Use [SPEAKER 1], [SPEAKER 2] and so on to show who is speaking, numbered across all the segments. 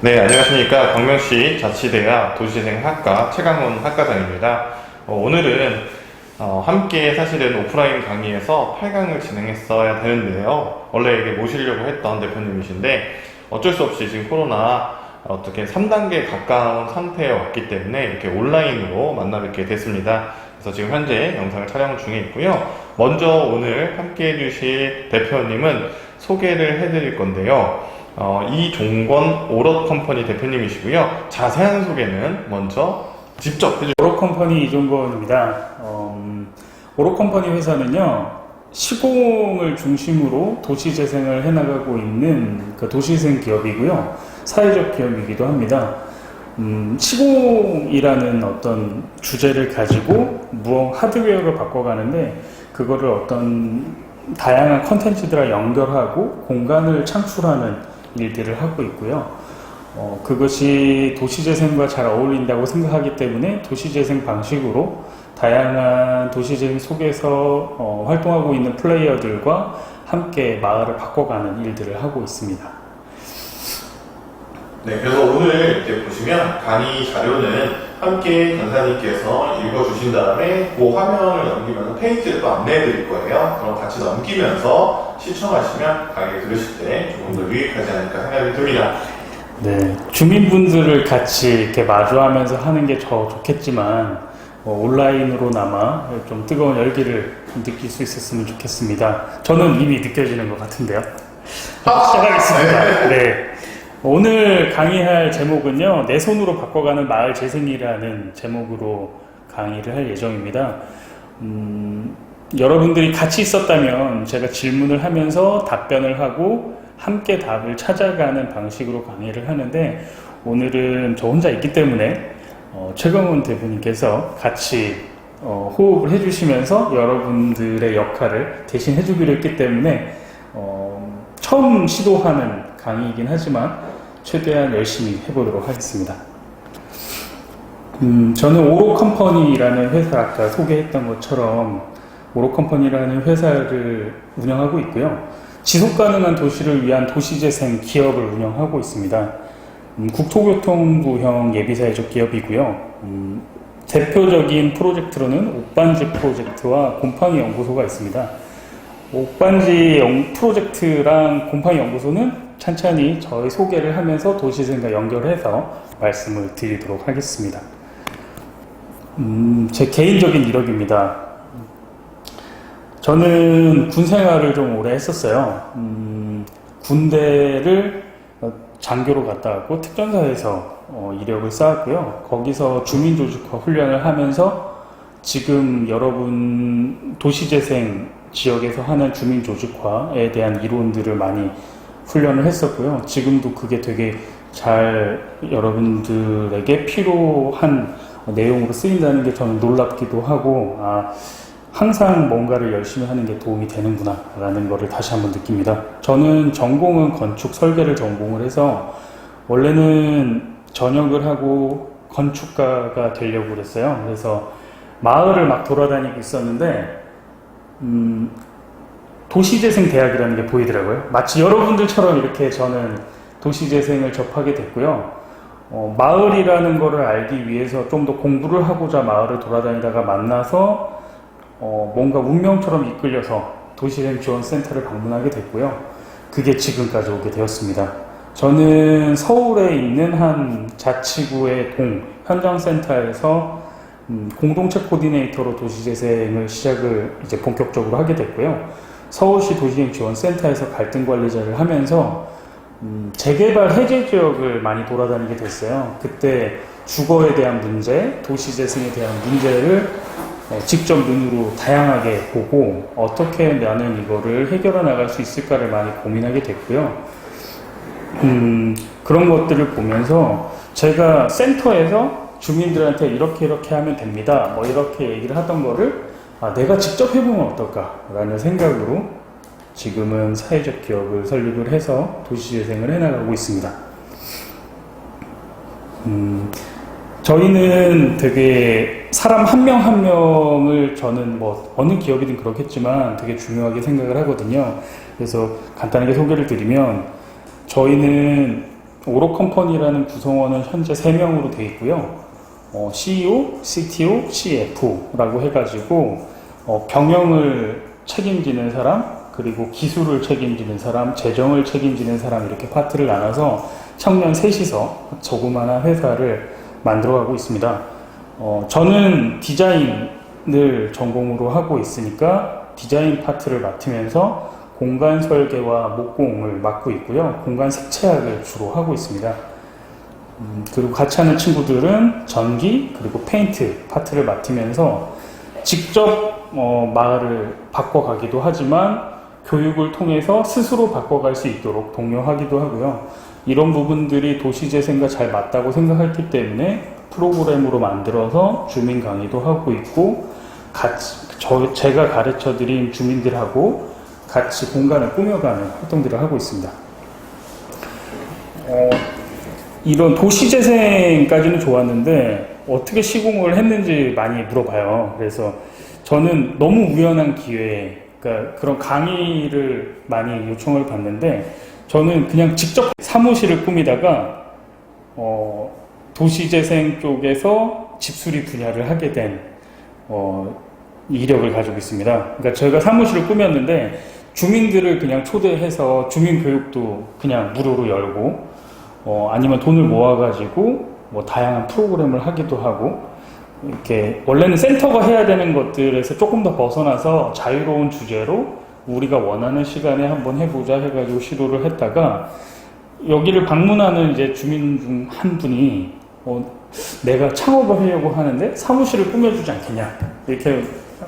[SPEAKER 1] 네, 안녕하십니까. 광명시 자치대학 도시재생학과 최강훈 학과장입니다. 오늘은 함께 사실은 오프라인 강의에서 8강을 진행했어야 되는데요. 원래 이게 모시려고 했던 대표님이신데 어쩔 수 없이 지금 코로나 어떻게 3단계에 가까운 상태에 왔기 때문에 이렇게 온라인으로 만나 뵙게 됐습니다. 그래서 지금 현재 영상을 촬영 중에 있고요. 먼저 오늘 함께 해주실 대표님은 소개를 해드릴 건데요. 이종권 오롯컴퍼니 대표님이시고요. 자세한 소개는 먼저 직접 해주세요.
[SPEAKER 2] 오롯컴퍼니 이종권입니다. 오롯컴퍼니 회사는요, 시공을 중심으로 도시재생을 해나가고 있는 그 도시재생 기업이고요. 사회적 기업이기도 합니다. 시공이라는 어떤 주제를 가지고 하드웨어를 바꿔가는데, 그거를 어떤 다양한 컨텐츠들과 연결하고 공간을 창출하는 일들을 하고 있고요. 그것이 도시재생과 잘 어울린다고 생각하기 때문에 도시재생 방식으로 다양한 도시재생 속에서 활동하고 있는 플레이어들과 함께 마을을 바꿔가는 일들을 하고 있습니다.
[SPEAKER 1] 네, 그래서 오늘 이렇게 보시면 강의 자료는 함께 강사님께서 읽어주신 다음에 그 화면을 넘기면서 페이지를 또 안내해 드릴 거예요. 그럼 같이 넘기면서 시청하시면 강의 들으실 때 조금 더 유익하지 않을까 생각이 듭니다.
[SPEAKER 2] 네, 주민분들을 같이 이렇게 마주하면서 하는 게 좋겠지만 온라인으로나마 좀 뜨거운 열기를 느낄 수 있었으면 좋겠습니다. 저는 이미 느껴지는 것 같은데요. 시작하겠습니다. 네. 오늘 강의할 제목은요, 내 손으로 바꿔가는 마을 재생이라는 제목으로 강의를 할 예정입니다. 여러분들이 같이 있었다면 제가 질문을 하면서 답변을 하고 함께 답을 찾아가는 방식으로 강의를 하는데, 오늘은 저 혼자 있기 때문에 최강훈 대표님께서 같이 호흡을 해주시면서 여러분들의 역할을 대신 해주기로 했기 때문에 처음 시도하는 강의이긴 하지만 최대한 열심히 해보도록 하겠습니다. 저는 오롯컴퍼니라는 회사, 아까 소개했던 것처럼 오롯컴퍼니라는 회사를 운영하고 있고요. 지속가능한 도시를 위한 도시재생 기업을 운영하고 있습니다. 국토교통부형 예비사회적 기업이고요. 대표적인 프로젝트로는 옥반지 프로젝트와 곰팡이 연구소가 있습니다. 옥반지 프로젝트랑 곰팡이 연구소는 찬찬히 저희 소개를 하면서 도시재생과 연결해서 말씀을 드리도록 하겠습니다. 제 개인적인 이력입니다. 저는 군 생활을 좀 오래 했었어요. 군대를 장교로 갔다 왔고 특전사에서 이력을 쌓았고요. 거기서 주민조직화 훈련을 하면서 지금 여러분 도시재생 지역에서 하는 주민조직화에 대한 이론들을 많이 훈련을 했었고요. 지금도 그게 되게 잘 여러분들에게 필요한 내용으로 쓰인다는 게 저는 놀랍기도 하고, 항상 뭔가를 열심히 하는 게 도움이 되는구나 라는 거를 다시 한번 느낍니다. 저는 전공은 건축 설계를 전공을 해서 원래는 전역을 하고 건축가가 되려고 그랬어요. 그래서 마을을 막 돌아다니고 있었는데 도시재생 대학이라는 게 보이더라고요. 마치 여러분들처럼 이렇게 저는 도시재생을 접하게 됐고요. 마을이라는 거를 알기 위해서 좀 더 공부를 하고자 마을을 돌아다니다가 만나서 뭔가 운명처럼 이끌려서 도시재생 지원센터를 방문하게 됐고요. 그게 지금까지 오게 되었습니다. 저는 서울에 있는 한 자치구의 현장센터에서 공동체 코디네이터로 도시재생을 시작을 이제 본격적으로 하게 됐고요. 서울시 도시재생 지원센터에서 갈등관리자를 하면서 재개발 해제 지역을 많이 돌아다니게 됐어요. 그때 주거에 대한 문제, 도시재생에 대한 문제를 직접 눈으로 다양하게 보고 어떻게 나는 이거를 해결해 나갈 수 있을까를 많이 고민하게 됐고요. 그런 것들을 보면서 제가 센터에서 주민들한테 이렇게 하면 됩니다, 뭐 이렇게 얘기를 하던 거를 내가 직접 해보면 어떨까라는 생각으로 지금은 사회적 기업을 설립을 해서 도시재생을 해나가고 있습니다. 저희는 되게 사람 한 명 한 명을 저는 뭐 어느 기업이든 그렇겠지만 되게 중요하게 생각을 하거든요. 그래서 간단하게 소개를 드리면 저희는 오로컴퍼니라는 구성원은 현재 3명으로 되어 있고요. CEO, CTO, CF라고 해가지고 경영을 책임지는 사람, 그리고 기술을 책임지는 사람, 재정을 책임지는 사람, 이렇게 파트를 나눠서 청년 셋이서 조그마한 회사를 만들어가고 있습니다. 저는 디자인을 전공으로 하고 있으니까 디자인 파트를 맡으면서 공간 설계와 목공을 맡고 있고요. 공간 색채학을 주로 하고 있습니다. 그리고 같이 하는 친구들은 전기 그리고 페인트 파트를 맡으면서 직접 마을을 바꿔가기도 하지만 교육을 통해서 스스로 바꿔갈 수 있도록 독려하기도 하고요. 이런 부분들이 도시재생과 잘 맞다고 생각했기 때문에 프로그램으로 만들어서 주민 강의도 하고 있고, 같이 제가 가르쳐드린 주민들하고 같이 공간을 꾸며가는 활동들을 하고 있습니다. 이런 도시재생까지는 좋았는데 어떻게 시공을 했는지 많이 물어봐요. 그래서 저는 너무 우연한 기회에, 그러니까 그런 강의를 많이 요청을 받는데 저는 그냥 직접 사무실을 꾸미다가 도시재생 쪽에서 집수리 분야를 하게 된 이력을 가지고 있습니다. 그러니까 저희가 사무실을 꾸몄는데 주민들을 그냥 초대해서 주민교육도 그냥 무료로 열고, 아니면 돈을 모아가지고 뭐 다양한 프로그램을 하기도 하고, 이렇게 원래는 센터가 해야 되는 것들에서 조금 더 벗어나서 자유로운 주제로 우리가 원하는 시간에 한번 해보자 해가지고 시도를 했다가, 여기를 방문하는 이제 주민 중 한 분이 내가 창업을 하려고 하는데 사무실을 꾸며주지 않겠냐 이렇게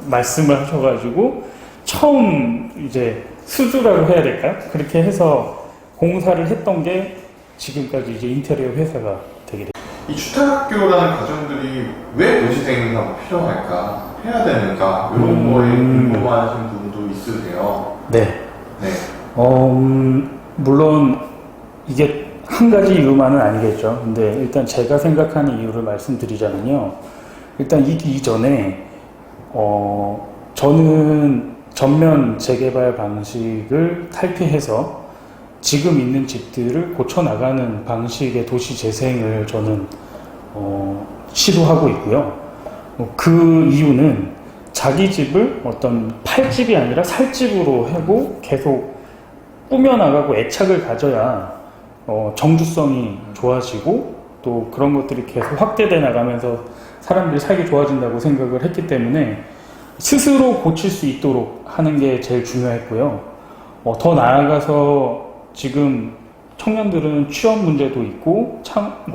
[SPEAKER 2] 말씀을 하셔가지고, 처음 이제 수주라고 해야 될까요? 그렇게 해서 공사를 했던 게 지금까지 이제 인테리어 회사가 되게 됐습니다.
[SPEAKER 1] 이 주택학교라는 가정들이 왜 도시생활이 필요할까? 해야 되는가? 이런 거에 궁금하신 분도 있으세요.
[SPEAKER 2] 네.
[SPEAKER 1] 네.
[SPEAKER 2] 물론 이게 한 가지 이유만은 아니겠죠. 근데 일단 제가 생각하는 이유를 말씀드리자면요. 일단 이전에 저는 전면 재개발 방식을 탈피해서 지금 있는 집들을 고쳐나가는 방식의 도시 재생을 저는 시도하고 있고요. 그 이유는 자기 집을 어떤 팔집이 아니라 살집으로 하고 계속 꾸며나가고 애착을 가져야 정주성이 좋아지고, 또 그런 것들이 계속 확대돼 나가면서 사람들이 살기 좋아진다고 생각을 했기 때문에 스스로 고칠 수 있도록 하는 게 제일 중요했고요. 더 나아가서 지금 청년들은 취업 문제도 있고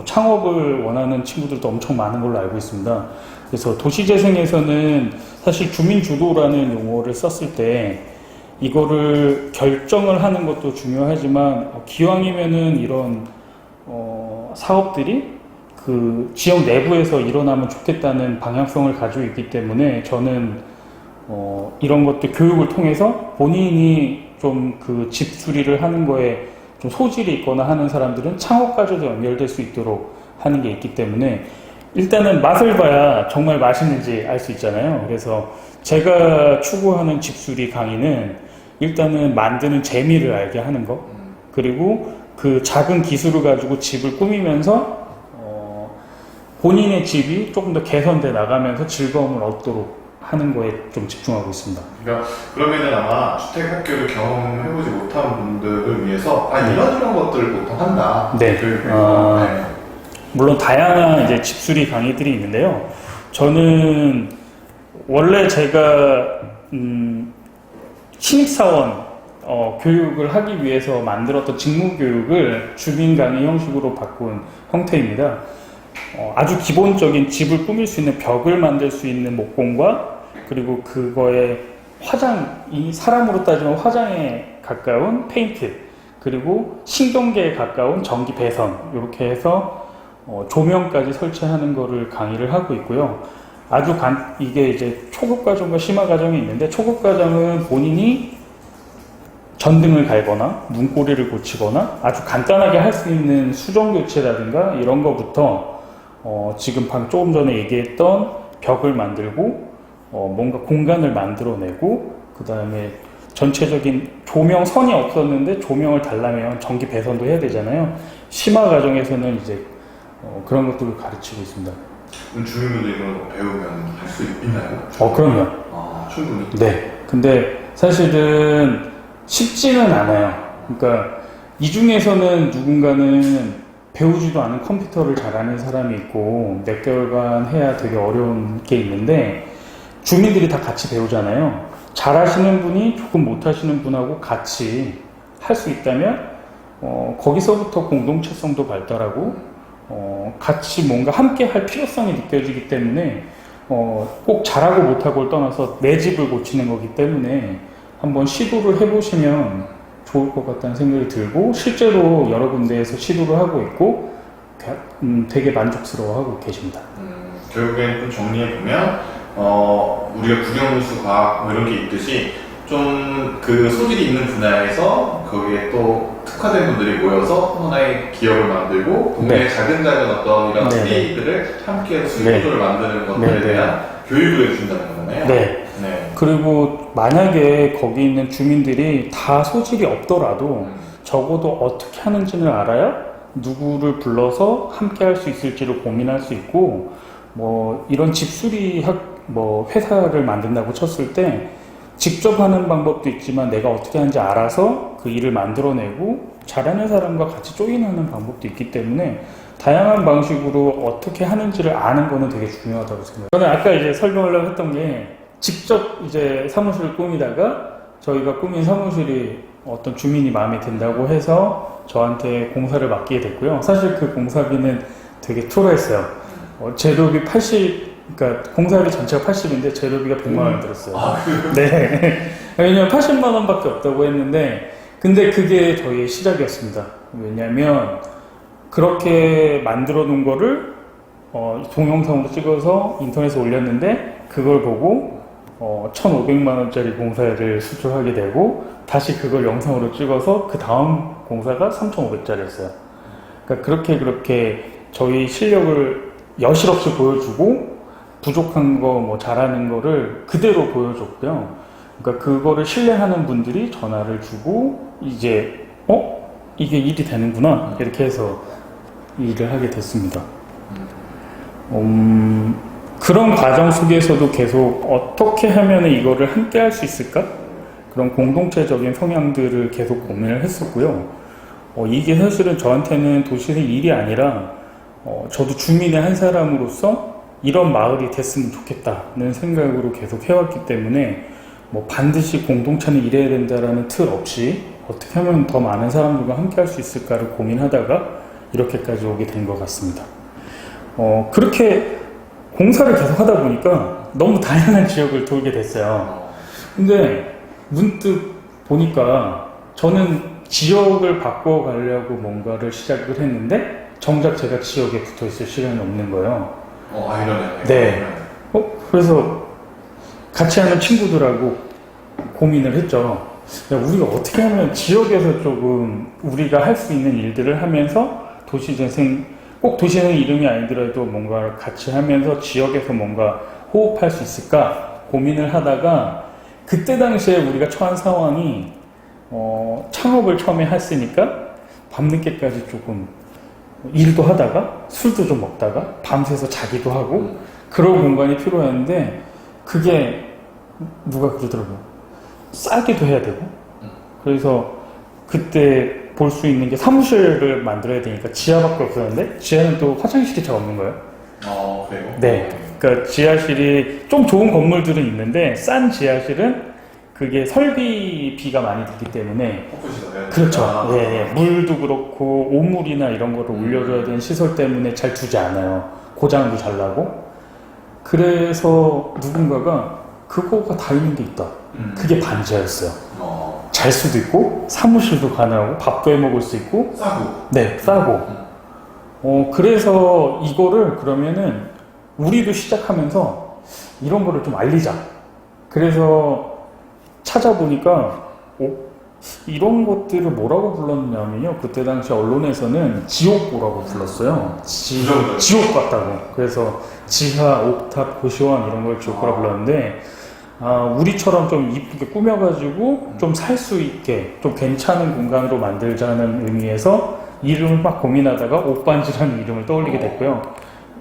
[SPEAKER 2] 창업을 원하는 친구들도 엄청 많은 걸로 알고 있습니다. 그래서 도시재생에서는 사실 주민주도라는 용어를 썼을 때 이거를 결정을 하는 것도 중요하지만, 기왕이면은 이런 사업들이 그 지역 내부에서 일어나면 좋겠다는 방향성을 가지고 있기 때문에, 저는 이런 것들 교육을 통해서 본인이 좀 그 집수리를 하는 거에 좀 소질이 있거나 하는 사람들은 창업까지도 연결될 수 있도록 하는 게 있기 때문에, 일단은 맛을 봐야 정말 맛있는지 알 수 있잖아요. 그래서 제가 추구하는 집수리 강의는 일단은 만드는 재미를 알게 하는 거, 그리고 그 작은 기술을 가지고 집을 꾸미면서 본인의 집이 조금 더 개선돼 나가면서 즐거움을 얻도록 하는 거에 좀 집중하고 있습니다.
[SPEAKER 1] 그러니까 그러면은 아마 주택학교를 경험해보지 못한 분들을 위해서 이런 것들을 보통 한다.
[SPEAKER 2] 네.
[SPEAKER 1] 네.
[SPEAKER 2] 물론 다양한 이제 집수리 강의들이 있는데요. 저는 원래 제가 신입사원 교육을 하기 위해서 만들었던 직무교육을 주민 강의 형식으로 바꾼 형태입니다. 아주 기본적인 집을 꾸밀 수 있는 벽을 만들 수 있는 목공과, 그리고 그거에 화장이, 사람으로 따지면 화장에 가까운 페인트, 그리고 신경계에 가까운 전기 배선, 이렇게 해서 조명까지 설치하는 거를 강의를 하고 있고요. 이게 이제 초급 과정과 심화 과정이 있는데, 초급 과정은 본인이 전등을 갈거나 문고리를 고치거나 아주 간단하게 할 수 있는 수정 교체라든가 이런 거부터 지금 조금 전에 얘기했던 벽을 만들고 뭔가 공간을 만들어내고, 그 다음에 전체적인 조명선이 없었는데 조명을 달라면 전기 배선도 해야 되잖아요. 심화 과정에서는 이제 그런 것들을 가르치고 있습니다.
[SPEAKER 1] 그럼 주민분들이 그런 거 배우면 할 수 있나요?
[SPEAKER 2] 그럼요.
[SPEAKER 1] 아, 충분히.
[SPEAKER 2] 네. 근데 사실은 쉽지는 않아요. 그러니까 이 중에서는 누군가는 배우지도 않은 컴퓨터를 잘하는 사람이 있고 몇 개월간 해야 되게 어려운 게 있는데 주민들이 다 같이 배우잖아요. 잘하시는 분이 조금 못하시는 분하고 같이 할 수 있다면 거기서부터 공동체성도 발달하고 같이 뭔가 함께 할 필요성이 느껴지기 때문에 꼭 잘하고 못하고를 떠나서 내 집을 고치는 거기 때문에 한번 시도를 해보시면 좋을 것 같다는 생각이 들고 실제로 여러 군데에서 시도를 하고 있고 되게 만족스러워하고 계십니다.
[SPEAKER 1] 결국엔 좀 정리해보면 우리가 국영수 과학 뭐 이런 게 있듯이 좀 그 소질이 있는 분야에서 거기에 또 특화된 분들이 모여서 하나의 기업을 만들고 동네의 작은 어떤 이런 회의들을 함께 수익구조를 만드는 것들에 대한 교육을 해준다는 거잖아요.
[SPEAKER 2] 네. 그리고 만약에 거기 있는 주민들이 다 소질이 없더라도 적어도 어떻게 하는지를 알아야 누구를 불러서 함께 할 수 있을지를 고민할 수 있고 뭐 이런 집수리 회사를 만든다고 쳤을 때 직접 하는 방법도 있지만 내가 어떻게 하는지 알아서 그 일을 만들어내고 잘하는 사람과 같이 조인하는 방법도 있기 때문에 다양한 방식으로 어떻게 하는지를 아는 거는 되게 중요하다고 생각해요. 저는 아까 이제 설명하려고 했던 게 직접 이제 사무실을 꾸미다가 저희가 꾸민 사무실이 어떤 주민이 마음에 든다고 해서 저한테 공사를 맡기게 됐고요. 사실 그 공사비는 되게 초라했어요. 재료비 그러니까 공사비 전체가 80인데 재료비가 100만 원 들었어요. 네. 왜냐면 80만 원밖에 없다고 했는데 근데 그게 저희의 시작이었습니다. 왜냐면 그렇게 만들어 놓은 거를 동영상으로 찍어서 인터넷에 올렸는데 그걸 보고 1,500만 원짜리 공사를 수주하게 되고 다시 그걸 영상으로 찍어서 그 다음 공사가 3,500짜리였어요. 그러니까 그렇게 저희 실력을 여실없이 보여주고 부족한 거 뭐 잘하는 거를 그대로 보여줬고요. 그러니까 그거를 신뢰하는 분들이 전화를 주고 이제 이게 일이 되는구나 이렇게 해서 일을 하게 됐습니다. 그런 과정 속에서도 계속 어떻게 하면 이거를 함께 할 수 있을까? 그런 공동체적인 성향들을 계속 고민을 했었고요. 이게 사실은 저한테는 도시의 일이 아니라 저도 주민의 한 사람으로서 이런 마을이 됐으면 좋겠다는 생각으로 계속 해왔기 때문에 뭐 반드시 공동체는 이래야 된다라는 틀 없이 어떻게 하면 더 많은 사람들과 함께 할 수 있을까를 고민하다가 이렇게까지 오게 된 것 같습니다. 그렇게 공사를 계속 하다 보니까 너무 다양한 지역을 돌게 됐어요. 근데 문득 보니까 저는 지역을 바꿔가려고 뭔가를 시작을 했는데 정작 제가 지역에 붙어 있을 시간이 없는 거예요.
[SPEAKER 1] 이러네.
[SPEAKER 2] 네. 그래서 같이 하는 친구들하고 고민을 했죠. 야, 우리가 어떻게 하면 지역에서 조금 우리가 할 수 있는 일들을 하면서 도시재생, 꼭 도시재생 이름이 아니더라도 뭔가 같이 하면서 지역에서 뭔가 호흡할 수 있을까 고민을 하다가 그때 당시에 우리가 처한 상황이 창업을 처음에 했으니까 밤늦게까지 조금 일도 하다가 술도 좀 먹다가 밤새서 자기도 하고 그런 공간이 필요했는데 그게 누가 그러더라고요. 싸기도 해야 되고 그래서 그때 볼 수 있는 게 사무실을 만들어야 되니까 지하밖에 없었는데 지하는 또 화장실이 잘 없는 거예요.
[SPEAKER 1] 그래요?
[SPEAKER 2] 네. 그러니까 지하실이 좀 좋은 건물들은 있는데 싼 지하실은 그게 설비비가 많이 들기 때문에 그렇죠. 네, 물도 그렇고 오물이나 이런 거를 올려줘야 되는 시설 때문에 잘 두지 않아요. 고장도 잘 나고. 그래서 누군가가 그거가 다 있는 게 있다. 그게 반지하였어요. 잘 수도 있고 사무실도 가능하고 밥도 해 먹을 수 있고
[SPEAKER 1] 싸고.
[SPEAKER 2] 네, 싸고. 그래서 이거를 그러면은 우리도 시작하면서 이런 거를 좀 알리자. 그래서 찾아보니까 이런 것들을 뭐라고 불렀냐면요. 그때 당시 언론에서는 지옥고라고 불렀어요. 지옥 같다고. 그래서 지하, 옥탑, 고시원 이런 걸 지옥고라고 불렀는데 우리처럼 좀 이쁘게 꾸며가지고 좀 살 수 있게 좀 괜찮은 공간으로 만들자는 의미에서 이름을 막 고민하다가 옥반지라는 이름을 떠올리게 됐고요.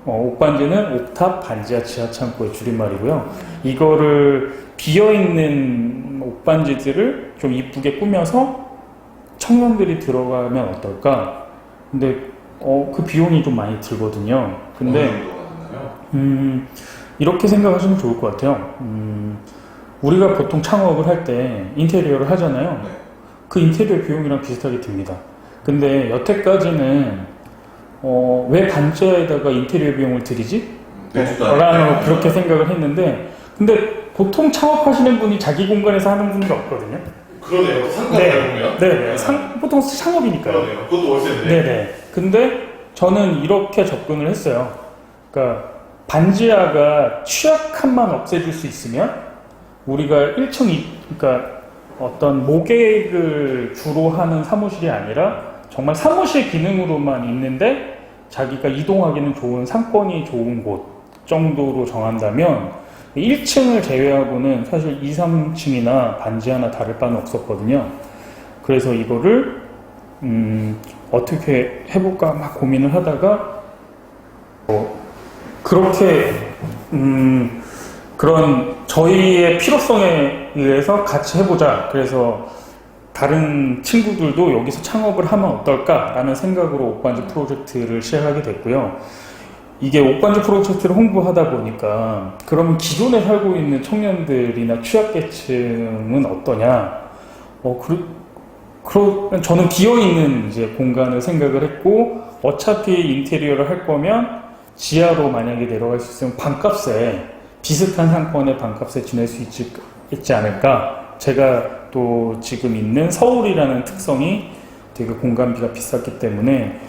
[SPEAKER 2] 옥반지는 옥탑 반지하 지하 창고의 줄임말이고요. 이거를 비어있는 옥반지들을 좀 이쁘게 꾸며서 청년들이 들어가면 어떨까? 근데 그 비용이 좀 많이 들거든요. 근데 이렇게 생각하시면 좋을 것 같아요. 우리가 보통 창업을 할 때 인테리어를 하잖아요.
[SPEAKER 1] 네.
[SPEAKER 2] 그 인테리어 비용이랑 비슷하게 듭니다. 근데 여태까지는 왜 반지하에다가 인테리어 비용을 들이지? 라는 그렇게 생각을 했는데, 근데 보통 창업하시는 분이 자기 공간에서 하는 분이 없거든요.
[SPEAKER 1] 그러네요. 상가라고요?
[SPEAKER 2] 네. 보통 창업이니까요.
[SPEAKER 1] 그러네요. 그것도 월세인데.
[SPEAKER 2] 네네. 근데 저는 이렇게 접근을 했어요. 그러니까 반지하가 취약함만 없애줄 수 있으면 우리가 1층, 그러니까 어떤 모객을 주로 하는 사무실이 아니라 정말 사무실 기능으로만 있는데 자기가 이동하기는 좋은 상권이 좋은 곳 정도로 정한다면 1층을 제외하고는 사실 2, 3층이나 반지하나 다를 바는 없었거든요. 그래서 이거를 어떻게 해볼까 막 고민을 하다가 그렇게 그런 저희의 필요성에 의해서 같이 해보자. 그래서 다른 친구들도 여기서 창업을 하면 어떨까라는 생각으로 옥반지 프로젝트를 시작하게 됐고요. 이게 옥반지 프로젝트를 홍보하다 보니까 그러면 기존에 살고 있는 청년들이나 취약계층은 어떠냐? 그러면 저는 비어있는 이제 공간을 생각을 했고, 어차피 인테리어를 할 거면 지하로 만약에 내려갈 수 있으면 반값에 비슷한 상권의 반값에 지낼 수 있지 않을까. 제가 또 지금 있는 서울이라는 특성이 되게 공간비가 비쌌기 때문에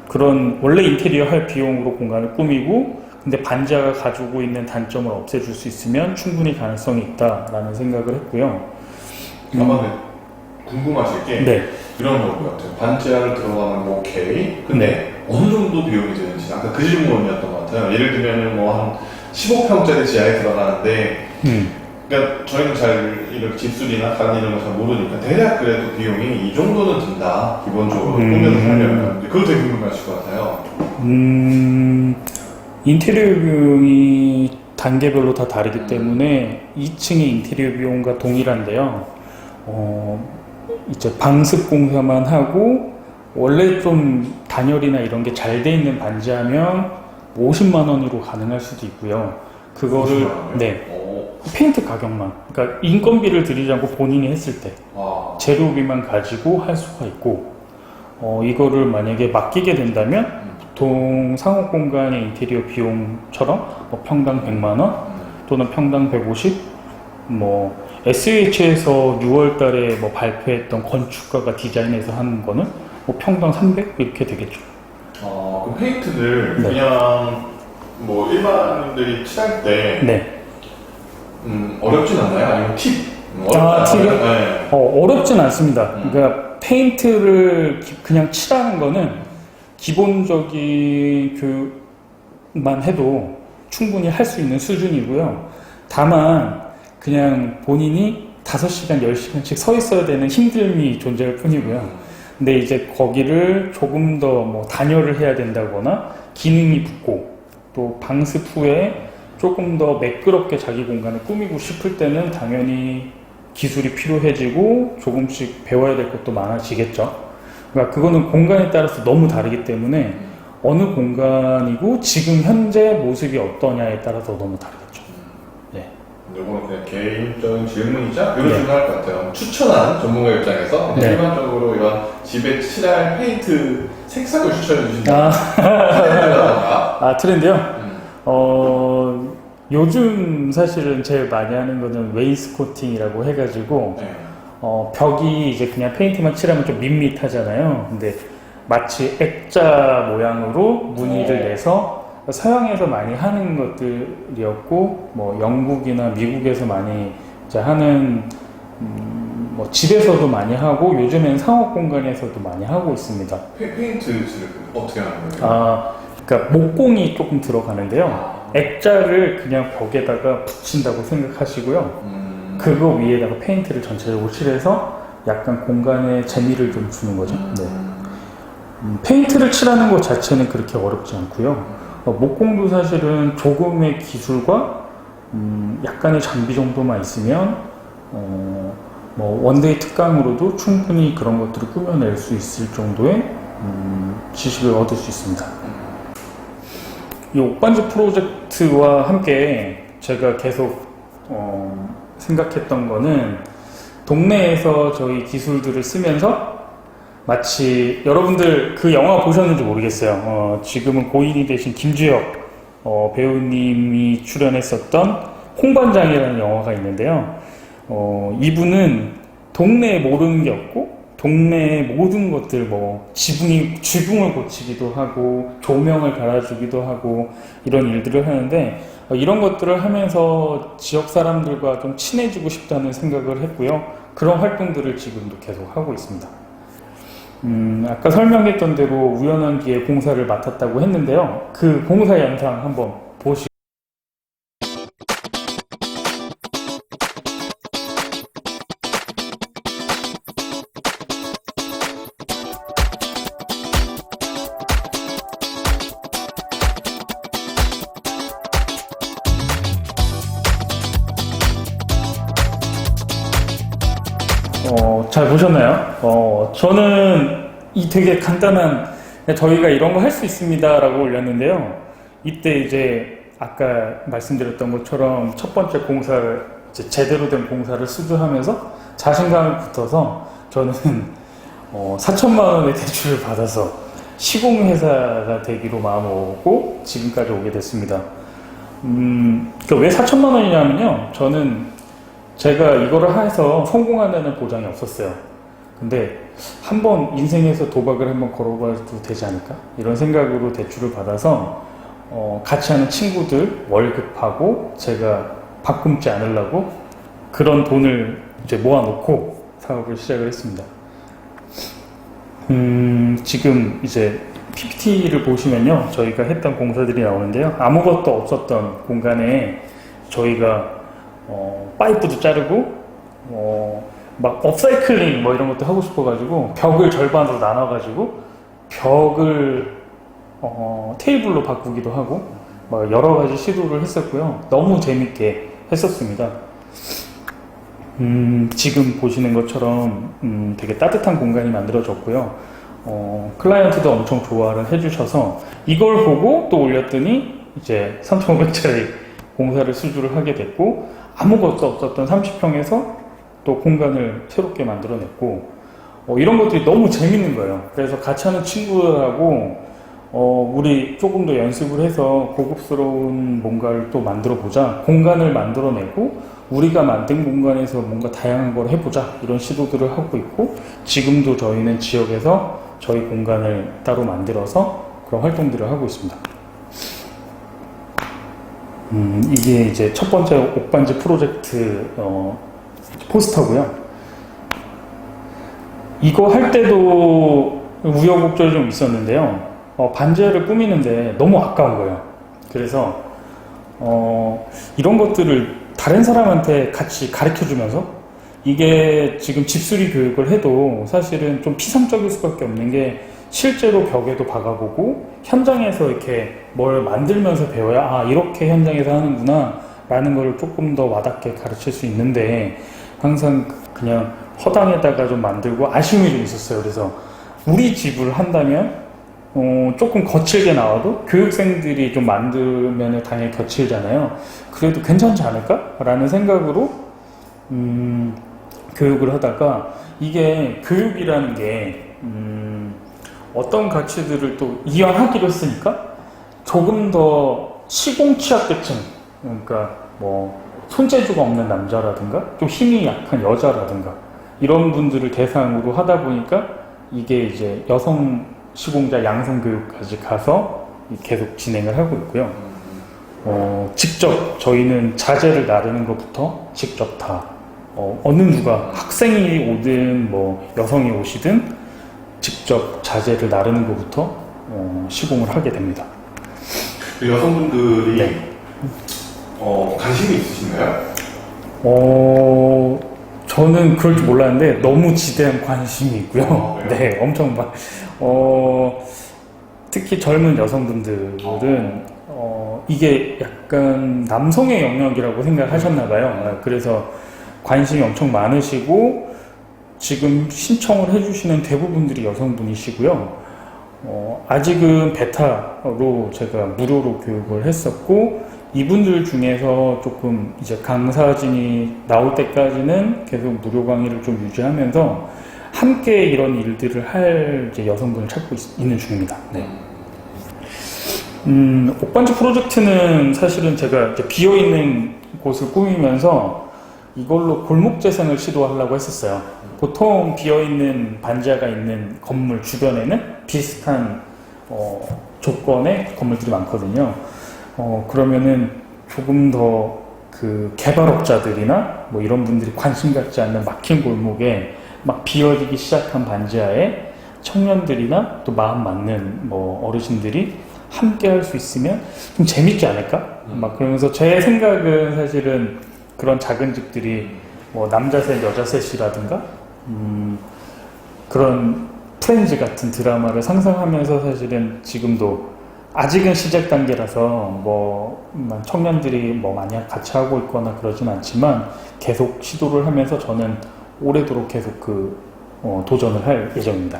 [SPEAKER 2] 그런 원래 인테리어 할 비용으로 공간을 꾸미고, 근데 반지하가 가지고 있는 단점을 없애줄 수 있으면 충분히 가능성이 있다라는 생각을 했고요.
[SPEAKER 1] 아마 궁금하실 게
[SPEAKER 2] 네.
[SPEAKER 1] 이런 것 같아요. 반지하를 들어가면 오케이. 근데 어느 정도 비용이 드는지 아까 그 질문이었던 것 같아요. 예를 들면 뭐 한 15평짜리 지하에 들어가는데 그러니까 저희는 잘 이런 집수리나 다른 이런 거 잘 모르니까 대략 그래도 비용이 이 정도는 든다. 기본적으로 꾸며서 살려면. 그걸 되게 궁금하실 것 같아요.
[SPEAKER 2] 인테리어 비용이 단계별로 다 다르기 때문에 2층의 인테리어 비용과 동일한데요. 이제 방습 공사만 하고 원래 좀 단열이나 이런 게 잘 돼 있는 반지하면 50만 원으로 가능할 수도 있고요. 그거를 페인트 가격만, 그러니까 인건비를 들이지 않고 본인이 했을 때 재료비만 가지고 할 수가 있고, 이거를 만약에 맡기게 된다면 보통 상업 공간의 인테리어 비용처럼 뭐 평당 100만 원 또는 평당 150, 뭐 SH에서 6월 달에 뭐 발표했던 건축가가 디자인해서 하는 거는 뭐 평당 300 이렇게 되겠죠.
[SPEAKER 1] 그럼 페인트를 그냥 뭐 일반인들이 칠할 때 어렵진 않나요? 아니면 팁?
[SPEAKER 2] 팁이요?
[SPEAKER 1] 네.
[SPEAKER 2] 어렵진 않습니다. 그러니까 페인트를 그냥 칠하는 거는 기본적인 교육만 해도 충분히 할 수 있는 수준이고요. 다만 그냥 본인이 5시간, 10시간씩 서 있어야 되는 힘듦이 존재할 뿐이고요. 근데 이제 거기를 조금 더 뭐 단열을 해야 된다거나 기능이 붙고 또 방습 후에 조금 더 매끄럽게 자기 공간을 꾸미고 싶을 때는 당연히 기술이 필요해지고 조금씩 배워야 될 것도 많아지겠죠. 그러니까 그거는 공간에 따라서 너무 다르기 때문에 어느 공간이고 지금 현재 모습이 어떠냐에 따라서 너무 다르겠죠. 네.
[SPEAKER 1] 이거는 그냥 개인적인 질문이자 이런 질문 할 것 같아요. 추천한 전문가 입장에서 일반적으로 이런 집에 칠할 페인트 색상을 추천해 주신다.
[SPEAKER 2] 트렌드요? 요즘 사실은 제일 많이 하는 거는 웨이스코팅이라고 해가지고 벽이 이제 그냥 페인트만 칠하면 좀 밋밋하잖아요. 근데 마치 액자 모양으로 무늬를 내서 서양에서 많이 하는 것들이었고, 뭐 영국이나 미국에서 많이 이제 하는 뭐 집에서도 많이 하고 요즘엔 상업 공간에서도 많이 하고 있습니다.
[SPEAKER 1] 페인트를 어떻게 하는 거예요?
[SPEAKER 2] 그러니까 목공이 조금 들어가는데요. 액자를 그냥 벽에다가 붙인다고 생각하시고요. 그거 위에다가 페인트를 전체적으로 칠해서 약간 공간에 재미를 좀 주는 거죠. 네. 페인트를 칠하는 것 자체는 그렇게 어렵지 않고요. 목공도 사실은 조금의 기술과 약간의 장비 정도만 있으면 뭐 원데이 특강으로도 충분히 그런 것들을 꾸며낼 수 있을 정도의 지식을 얻을 수 있습니다. 이 옥반지 프로젝트와 함께 제가 계속 생각했던 거는 동네에서 저희 기술들을 쓰면서 마치 여러분들 그 영화 보셨는지 모르겠어요. 지금은 고인이 되신 김주혁 배우님이 출연했었던 홍반장이라는 영화가 있는데요. 이분은 동네에 모르는 게 없고 동네의 모든 것들 뭐 지붕을 고치기도 하고 조명을 갈아주기도 하고 이런 일들을 하는데 이런 것들을 하면서 지역 사람들과 좀 친해지고 싶다는 생각을 했고요. 그런 활동들을 지금도 계속 하고 있습니다. 아까 설명했던 대로 우연한 기회에 공사를 맡았다고 했는데요. 그 공사 영상 한번 보시죠. 잘 보셨나요? 저는 이 되게 간단한 저희가 이런 거 할 수 있습니다 라고 올렸는데요. 이때 이제 아까 말씀드렸던 것처럼 첫 번째 공사를 이제 제대로 된 공사를 수주하면서 자신감이 붙어서 저는 4천만 원의 대출을 받아서 시공회사가 되기로 마음먹고 지금까지 오게 됐습니다. 왜 4천만 원이냐면요. 저는 제가 이거를 해서 성공한다는 보장이 없었어요. 근데 한번 인생에서 도박을 한번 걸어봐도 되지 않을까? 이런 생각으로 대출을 받아서 같이 하는 친구들 월급하고 제가 밥 굶지 않으려고 그런 돈을 이제 모아놓고 사업을 시작을 했습니다. 지금 이제 PPT를 보시면요. 저희가 했던 공사들이 나오는데요. 아무것도 없었던 공간에 저희가 파이프도 자르고 막 업사이클링 뭐 이런 것도 하고 싶어가지고 벽을 절반으로 나눠가지고 벽을 테이블로 바꾸기도 하고 막 여러 가지 시도를 했었고요. 너무 재밌게 했었습니다. 지금 보시는 것처럼 되게 따뜻한 공간이 만들어졌고요. 클라이언트도 엄청 좋아를 해주셔서 이걸 보고 또 올렸더니 이제 3,500짜리 공사를 수주를 하게 됐고 아무것도 없었던 30평에서 또 공간을 새롭게 만들어냈고 이런 것들이 너무 재밌는 거예요. 그래서 같이 하는 친구들하고 우리 조금 더 연습을 해서 고급스러운 뭔가를 또 만들어 보자, 공간을 만들어내고 우리가 만든 공간에서 뭔가 다양한 걸 해보자 이런 시도들을 하고 있고 지금도 저희는 지역에서 저희 공간을 따로 만들어서 그런 활동들을 하고 있습니다. 이게 이제 첫 번째 옥반지 프로젝트 포스터고요. 이거 할 때도 우여곡절이 좀 있었는데요. 반지하를 꾸미는데 너무 아까운 거예요. 그래서 이런 것들을 다른 사람한테 같이 가르쳐주면서 이게 지금 집수리 교육을 해도 사실은 좀 피상적일 수밖에 없는 게 실제로 벽에도 박아보고 현장에서 이렇게 뭘 만들면서 배워야 이렇게 현장에서 하는구나 라는 걸 조금 더 와닿게 가르칠 수 있는데 항상 그냥 허당에다가 좀 만들고 아쉬움이 좀 있었어요. 그래서 우리 집을 한다면 조금 거칠게 나와도 교육생들이 좀 만들면 당연히 거칠잖아요. 그래도 괜찮지 않을까? 라는 생각으로 교육을 하다가 이게 교육이라는 게 어떤 가치들을 또 이완하기로 했으니까 조금 더 시공취약계층, 그러니까 뭐 손재주가 없는 남자라든가 좀 힘이 약한 여자라든가 이런 분들을 대상으로 하다 보니까 이게 이제 여성 시공자 양성교육까지 가서 계속 진행을 하고 있고요. 직접 저희는 자재를 나르는 것부터 직접 다 어느 누가 학생이 오든 뭐 여성이 오시든 직접 자재를 나르는 것부터 시공을 하게 됩니다.
[SPEAKER 1] 그 여성분들이
[SPEAKER 2] 네.
[SPEAKER 1] 관심이 있으신가요?
[SPEAKER 2] 저는 그럴 줄 몰랐는데 너무 지대한 관심이 있고요. 네, 엄청 막 특히 젊은 여성분들은 이게 약간 남성의 영역이라고 생각하셨나 봐요. 그래서 관심이 엄청 많으시고 지금 신청을 해주시는 대부분들이 여성분이시고요. 아직은 베타로 제가 무료로 교육을 했었고 이분들 중에서 조금 이제 강사진이 나올 때까지는 계속 무료 강의를 좀 유지하면서 함께 이런 일들을 할 이제 여성분을 찾고 있는 중입니다. 네. 옥반지 프로젝트는 사실은 제가 이제 비어있는 곳을 꾸미면서 이걸로 골목 재생을 시도하려고 했었어요. 보통 비어있는 반지하가 있는 건물 주변에는 비슷한 조건의 건물들이 많거든요. 그러면은 조금 더 그 개발업자들이나 뭐 이런 분들이 관심 갖지 않는 막힌 골목에 막 비어지기 시작한 반지하에 청년들이나 또 마음 맞는 뭐 어르신들이 함께 할 수 있으면 좀 재밌지 않을까? 막 그러면서 제 생각은 사실은 그런 작은 집들이 뭐 남자 셋, 여자 셋이라든가 그런 프렌즈 같은 드라마를 상상하면서 사실은 지금도 아직은 시작 단계라서 뭐 청년들이 뭐 많이 같이 하고 있거나 그러진 않지만 계속 시도를 하면서 저는 오래도록 계속 도전을 할 예정입니다.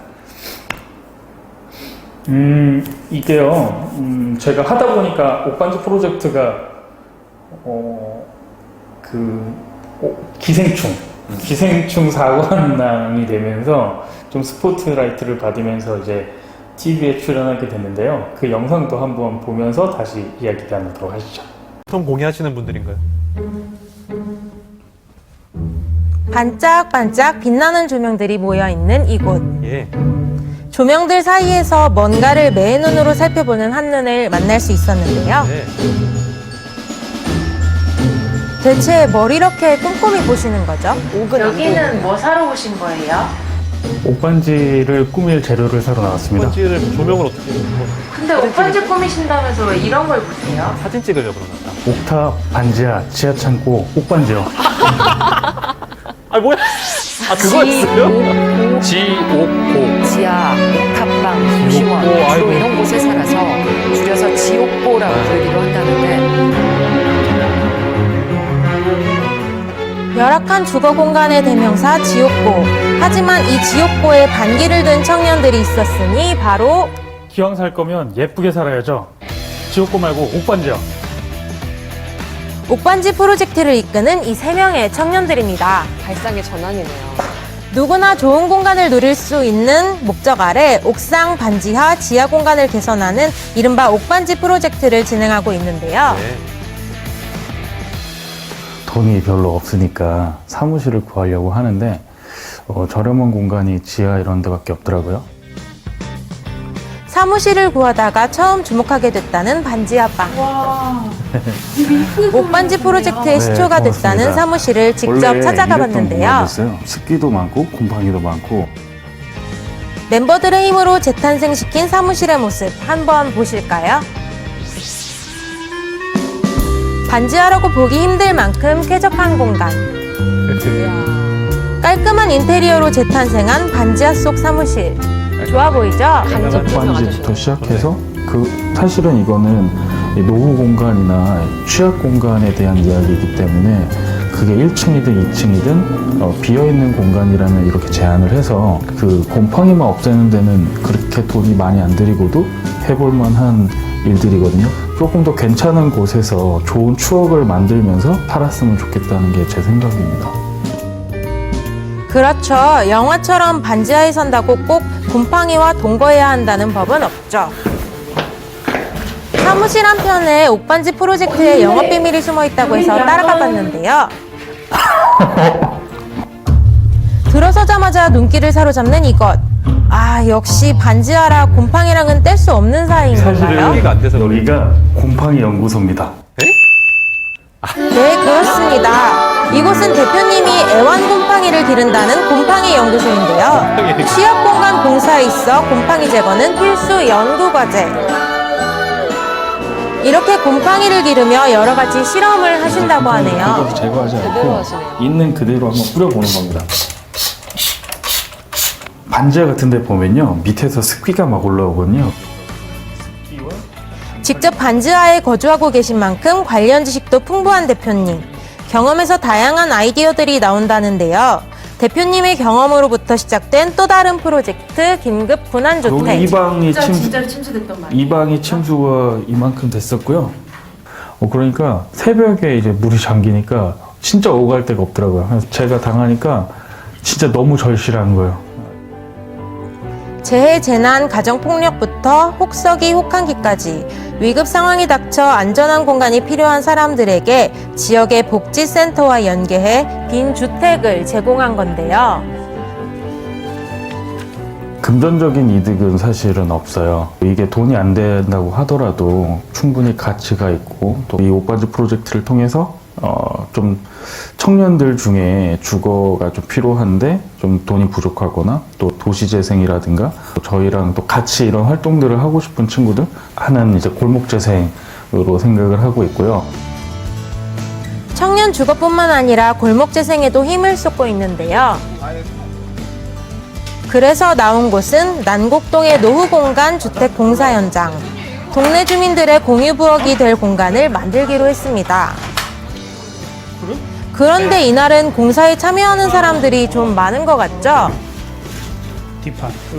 [SPEAKER 2] 이게요, 제가 하다 보니까 옥반지 프로젝트가 기생충 사관왕이 되면서 좀 스포트라이트를 받으면서 이제 TV에 출연하게 됐는데요. 그 영상도 한번 보면서 다시 이야기 나누도록 하시죠.
[SPEAKER 3] 보통 공예하시는 분들인가요?
[SPEAKER 4] 반짝반짝 빛나는 조명들이 모여있는 이곳.
[SPEAKER 3] 예.
[SPEAKER 4] 조명들 사이에서 뭔가를 매의 눈으로 살펴보는 한눈을 만날 수 있었는데요.
[SPEAKER 3] 네.
[SPEAKER 4] 대체 뭘 이렇게 꼼꼼히 보시는 거죠?
[SPEAKER 5] 여기는 뭐 사러 오신 거예요?
[SPEAKER 2] 옥반지를 꾸밀 재료를 사러 나왔습니다.
[SPEAKER 3] 번지를 조명을 어떻게 뭐,
[SPEAKER 5] 근데 옷반지 꾸미신다면서 왜 이런 걸 보세요?
[SPEAKER 3] 사진 찍으려고 그러나?
[SPEAKER 2] 옥탑, 반지하, 지하창고, 옥반지요.
[SPEAKER 3] 아 뭐야? 아 그거였어요?
[SPEAKER 6] 지옥고 지하, 옥탑방,
[SPEAKER 3] 지옥고,
[SPEAKER 6] 수시원 주로
[SPEAKER 3] 아이고.
[SPEAKER 6] 이런 곳에 살아서 줄여서 지옥고라고 부르기로 한다는데
[SPEAKER 4] 열악한 주거 공간의 대명사 지옥고. 하지만 이 지옥고에 반기를 든 청년들이 있었으니 바로
[SPEAKER 2] 기왕 살 거면 예쁘게 살아야죠. 지옥고 말고 옥반지요.
[SPEAKER 4] 옥반지 프로젝트를 이끄는 이 3명의 청년들입니다.
[SPEAKER 6] 발상의 전환이네요.
[SPEAKER 4] 누구나 좋은 공간을 누릴 수 있는 목적 아래 옥상, 반지하, 지하 공간을 개선하는 이른바 옥반지 프로젝트를 진행하고 있는데요.
[SPEAKER 3] 네.
[SPEAKER 2] 돈이 별로 없으니까 사무실을 구하려고 하는데 저렴한 공간이 지하 이런 데밖에 없더라고요.
[SPEAKER 4] 사무실을 구하다가 처음 주목하게 됐다는 반지하방. 옥반지 프로젝트의 시초가
[SPEAKER 2] 고맙습니다.
[SPEAKER 4] 됐다는 사무실을 직접 찾아가 봤는데요.
[SPEAKER 2] 습기도 많고 곰팡이도 많고
[SPEAKER 4] 멤버들의 힘으로 재탄생시킨 사무실의 모습 한번 보실까요? 반지하라고 보기 힘들 만큼 쾌적한 공간. 깔끔한 인테리어로 재탄생한 반지하 속 사무실. 좋아 보이죠?
[SPEAKER 6] 간접
[SPEAKER 2] 옥반지부터 시작해서 사실은 이거는 노후 공간이나 취약 공간에 대한 이야기이기 때문에 그게 1층이든 2층이든 비어있는 공간이라면 이렇게 제한을 해서 그 곰팡이만 없애는 데는 그렇게 돈이 많이 안 들이고도 해볼 만한 일들이거든요. 조금 더 괜찮은 곳에서 좋은 추억을 만들면서 살았으면 좋겠다는 게 제 생각입니다.
[SPEAKER 4] 그렇죠. 영화처럼 반지하에 산다고 꼭 곰팡이와 동거해야 한다는 법은 없죠. 사무실 한편에 옥반지 프로젝트의 영업 비밀이 숨어 있다고 해서 따라가 봤는데요. 들어서자마자 눈길을 사로잡는 이것. 아, 역시 반지하라 곰팡이랑은 뗄 수 없는 사이인 건가요?
[SPEAKER 3] 여기가 안 돼서 그래요.
[SPEAKER 2] 여기가 곰팡이 연구소입니다.
[SPEAKER 4] 네, 그렇습니다. 이곳은 대표님이 애완곰팡이를 기른다는 곰팡이 연구소인데요. 취약공간 공사에 있어 곰팡이 제거는 필수 연구과제. 이렇게 곰팡이를 기르며 여러 가지 실험을 하신다고 하네요.
[SPEAKER 2] 제거하지
[SPEAKER 6] 제대로
[SPEAKER 2] 않고
[SPEAKER 6] 하시네요.
[SPEAKER 2] 있는 그대로 한번 뿌려보는 겁니다. 반지하 같은 데 보면요, 밑에서 습기가 막 올라오거든요.
[SPEAKER 4] 직접 반지하에 거주하고 계신 만큼 관련 지식도 풍부한 대표님. 경험에서 다양한 아이디어들이 나온다는데요. 대표님의 경험으로부터 시작된 또 다른 프로젝트 긴급 분환주택.
[SPEAKER 2] 이 방이
[SPEAKER 5] 진짜로 침수됐단 말이에요.
[SPEAKER 2] 이 방이 침수가 이만큼 됐었고요. 그러니까 새벽에 이제 물이 잠기니까 진짜 오갈 데가 없더라고요. 그래서 제가 당하니까 진짜 너무 절실한 거예요.
[SPEAKER 4] 재해, 재난, 가정폭력부터 혹서기, 혹한기까지 위급 상황이 닥쳐 안전한 공간이 필요한 사람들에게 지역의 복지센터와 연계해 빈 주택을 제공한 건데요.
[SPEAKER 2] 금전적인 이득은 사실은 없어요. 이게 돈이 안 된다고 하더라도 충분히 가치가 있고, 또 이 옷반지 프로젝트를 통해서 좀 청년들 중에 주거가 좀 필요한데 좀 돈이 부족하거나 또 도시재생이라든가 저희랑 또 같이 이런 활동들을 하고 싶은 친구들 하는 이제 골목재생으로 생각을 하고 있고요.
[SPEAKER 4] 청년 주거뿐만 아니라 골목재생에도 힘을 쏟고 있는데요. 그래서 나온 곳은 난곡동의 노후공간 주택 공사 현장. 동네 주민들의 공유 부엌이 될 공간을 만들기로 했습니다. 그런데 이날은 공사에 참여하는 사람들이 좀 많은 것 같죠?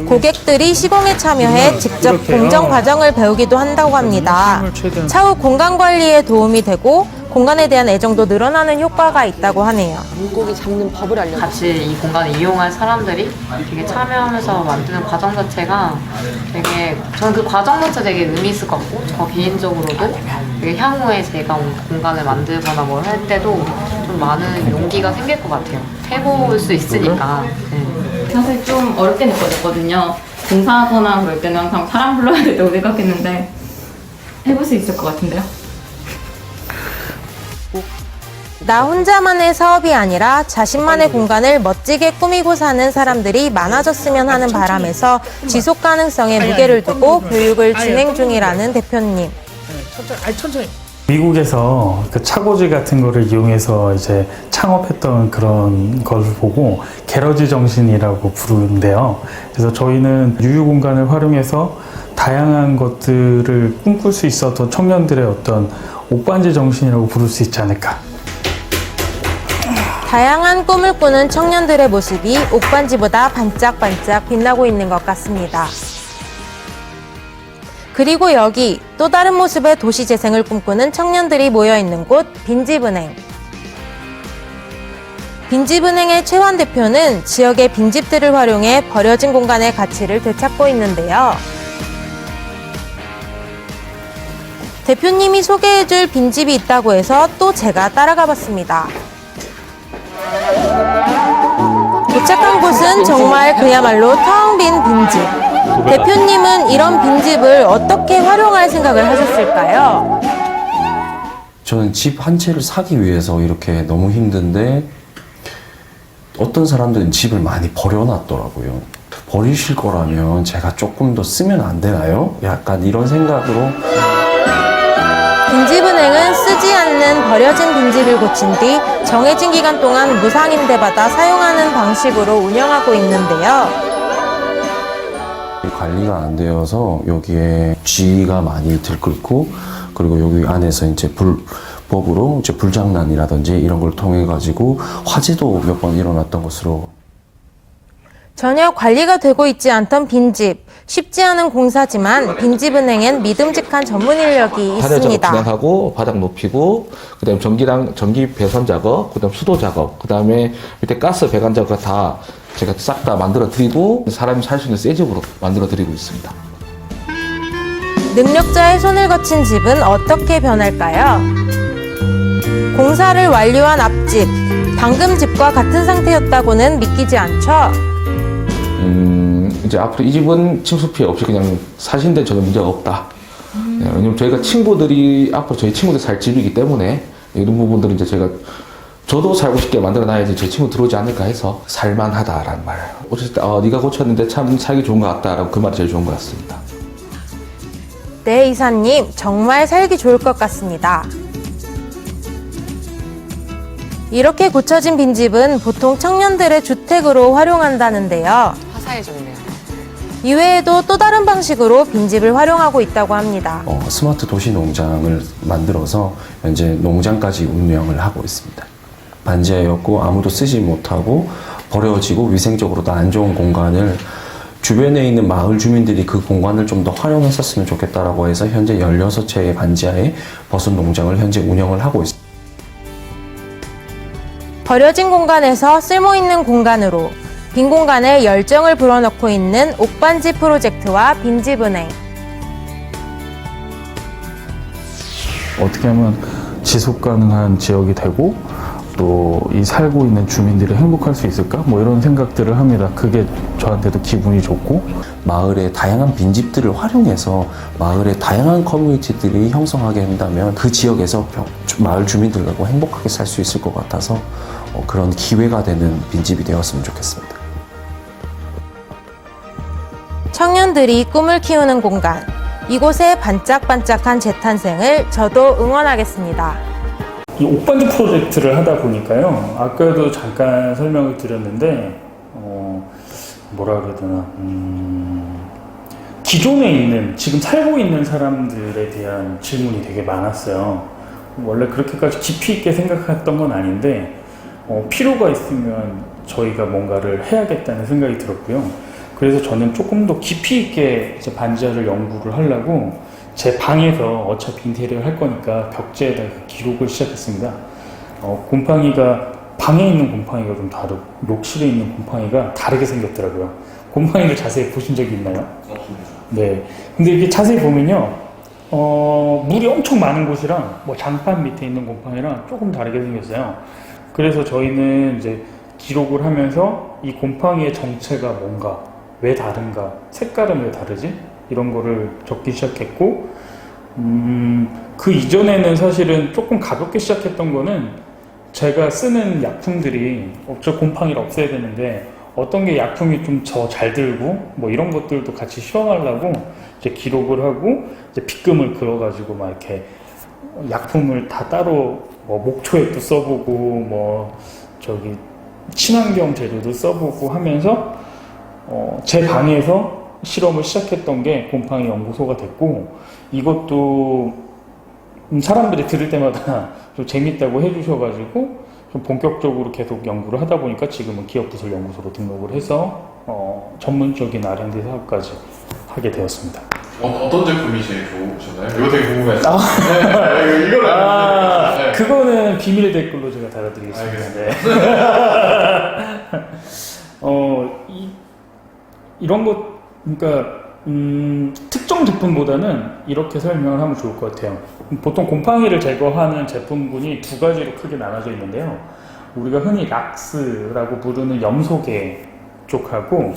[SPEAKER 4] 고객들이 시공에 참여해 직접 공정 과정을 배우기도 한다고 합니다. 차후 공간 관리에 도움이 되고 공간에 대한 애정도 늘어나는 효과가 있다고 하네요.
[SPEAKER 6] 물고기 잡는 법을 알려줘요.
[SPEAKER 5] 같이 이 공간을 이용할 사람들이 되게 참여하면서 만드는 과정 자체가 되게 저는 그 과정 자체 되게 의미 있을 것 같고 저 개인적으로도 되게 향후에 제가 공간을 만들거나 뭘 할 때도 좀 많은 용기가 생길 것 같아요. 해볼 수 있으니까. 네.
[SPEAKER 7] 사실 좀 어렵게 느껴졌거든요. 공사하거나 그럴 때는 항상 사람 불러야 된다고 생각했는데 해볼 수 있을 것 같은데요.
[SPEAKER 4] 나 혼자만의 사업이 아니라 자신만의 공간을 멋지게 꾸미고 사는 사람들이 많아졌으면 하는 바람에서 지속 가능성에 무게를 두고 교육을 진행 중이라는 대표님.
[SPEAKER 2] 미국에서 그 차고지 같은 거를 이용해서 이제 창업했던 그런 걸 보고 게러지 정신이라고 부르는데요. 그래서 저희는 유휴 공간을 활용해서 다양한 것들을 꿈꿀 수 있었던 청년들의 어떤 옷반지 정신이라고 부를 수 있지 않을까.
[SPEAKER 4] 다양한 꿈을 꾸는 청년들의 모습이 옷반지보다 반짝반짝 빛나고 있는 것 같습니다. 그리고 여기 또 다른 모습의 도시재생을 꿈꾸는 청년들이 모여있는 곳 빈집은행. 빈집은행의 최환 대표는 지역의 빈집들을 활용해 버려진 공간의 가치를 되찾고 있는데요. 대표님이 소개해줄 빈집이 있다고 해서 또 제가 따라가 봤습니다. 도착한 곳은 정말 그야말로 텅 빈 빈집. 대표님은 이런 빈집을 어떻게 활용할 생각을 하셨을까요?
[SPEAKER 8] 저는 집 한 채를 사기 위해서 이렇게 너무 힘든데 어떤 사람들은 집을 많이 버려놨더라고요. 버리실 거라면 제가 조금 더 쓰면 안 되나요? 약간 이런 생각으로.
[SPEAKER 4] 빈집은행은 쓰지 않는 버려진 빈집을 고친 뒤 정해진 기간 동안 무상임대받아 사용하는 방식으로 운영하고 있는데요.
[SPEAKER 8] 관리가 안 되어서 여기에 쥐가 많이 들끓고 그리고 여기 안에서 이제 불법으로 이제 불장난이라든지 이런 걸 통해 가지고 화재도 몇 번 일어났던 것으로.
[SPEAKER 4] 전혀 관리가 되고 있지 않던 빈집. 쉽지 않은 공사지만 빈집은행엔 믿음직한 전문 인력이
[SPEAKER 9] 발열 작업
[SPEAKER 4] 있습니다.
[SPEAKER 9] 진행하고 바닥 높이고 그다음에 전기 배선 작업, 그다음 수도 작업, 그다음에 밑에 가스 배관 작업 다 제가 싹 다 만들어 드리고 사람이 살 수 있는 새 집으로 만들어 드리고 있습니다.
[SPEAKER 4] 능력자의 손을 거친 집은 어떻게 변할까요? 공사를 완료한 앞집, 방금 집과 같은 상태였다고는 믿기지 않죠?
[SPEAKER 9] 이제 앞으로 이 집은 침수 피해 없이 그냥 사신데 전혀 문제가 없다. 네, 왜냐면 저희가 친구들이 앞으로 저희 친구들 살 집이기 때문에 이런 부분들은 이제 저도 살고 싶게 만들어 놔야지 제 친구 들어오지 않을까 해서 살만하다라는 말. 어쨌든 네가 고쳤는데 참 살기 좋은 것 같다라고 그 말이 제일 좋은 것 같습니다.
[SPEAKER 4] 네, 이사님, 정말 살기 좋을 것 같습니다. 이렇게 고쳐진 빈집은 보통 청년들의 주택으로 활용한다는데요.
[SPEAKER 6] 화사해졌네요.
[SPEAKER 4] 이외에도 또 다른 방식으로 빈집을 활용하고 있다고 합니다.
[SPEAKER 8] 스마트 도시 농장을 만들어서 현재 농장까지 운영을 하고 있습니다. 반지하였고 아무도 쓰지 못하고 버려지고 위생적으로도 안 좋은 공간을 주변에 있는 마을 주민들이 그 공간을 좀 더 활용했었으면 좋겠다라고 해서 현재 16채의 반지하의 버섯 농장을 현재 운영을 하고 있습니다.
[SPEAKER 4] 버려진 공간에서 쓸모있는 공간으로 빈 공간에 열정을 불어넣고 있는 옥반지 프로젝트와 빈집은행.
[SPEAKER 2] 어떻게 하면 지속 가능한 지역이 되고 또 이 살고 있는 주민들이 행복할 수 있을까? 뭐 이런 생각들을 합니다. 그게 저한테도 기분이 좋고
[SPEAKER 8] 마을의 다양한 빈집들을 활용해서 마을의 다양한 커뮤니티들이 형성하게 된다면 그 지역에서 마을 주민들과 행복하게 살 수 있을 것 같아서 그런 기회가 되는 빈집이 되었으면 좋겠습니다.
[SPEAKER 4] 청년들이 꿈을 키우는 공간. 이곳의 반짝반짝한 재탄생을 저도 응원하겠습니다.
[SPEAKER 2] 이 옥반지 프로젝트를 하다 보니까요. 아까도 잠깐 설명을 드렸는데 뭐라 그래야 되나 기존에 있는 지금 살고 있는 사람들에 대한 질문이 되게 많았어요. 원래 그렇게까지 깊이 있게 생각했던 건 아닌데 필요가 있으면 저희가 뭔가를 해야겠다는 생각이 들었고요. 그래서 저는 조금 더 깊이 있게 이제 반지하를 연구를 하려고 제 방에서 어차피 인테리어를 할 거니까 벽지에다가 기록을 시작했습니다. 곰팡이가 방에 있는 곰팡이가 좀 다르고 욕실에 있는 곰팡이가 다르게 생겼더라고요. 곰팡이를 자세히 보신 적이 있나요? 네. 근데 이게 자세히 보면요, 물이 엄청 많은 곳이랑 뭐 장판 밑에 있는 곰팡이랑 조금 다르게 생겼어요. 그래서 저희는 이제 기록을 하면서 이 곰팡이의 정체가 뭔가, 왜 다른가, 색깔은 왜 다르지? 이런 거를 적기 시작했고, 그 이전에는 사실은 조금 가볍게 시작했던 거는 제가 쓰는 약품들이 저 곰팡이를 없애야 되는데 어떤 게 약품이 좀 더 잘 들고 뭐 이런 것들도 같이 실험하려고 이제 기록을 하고 이제 빗금을 그어가지고 막 이렇게 약품을 다 따로 뭐 목초액도 써보고 뭐 저기 친환경 재료도 써보고 하면서 제 방에서 실험을 시작했던 게 곰팡이 연구소가 됐고, 이것도 사람들이 들을 때마다 좀 재밌다고 해주셔가지고 좀 본격적으로 계속 연구를 하다 보니까 지금은 기업부설 연구소로 등록을 해서 전문적인 R&D 사업까지 하게 되었습니다.
[SPEAKER 1] 어떤 제품이 제일 좋으셨나요? 이거 되게 궁금해요. 네, 이걸 알려주세요. 네.
[SPEAKER 2] 그거는 비밀 댓글로 제가 달아드리겠습니다. 네. 이런 것, 그러니까 특정 제품보다는 이렇게 설명을 하면 좋을 것 같아요. 보통 곰팡이를 제거하는 제품군이 두 가지로 크게 나눠져 있는데요. 우리가 흔히 락스라고 부르는 염소계 쪽하고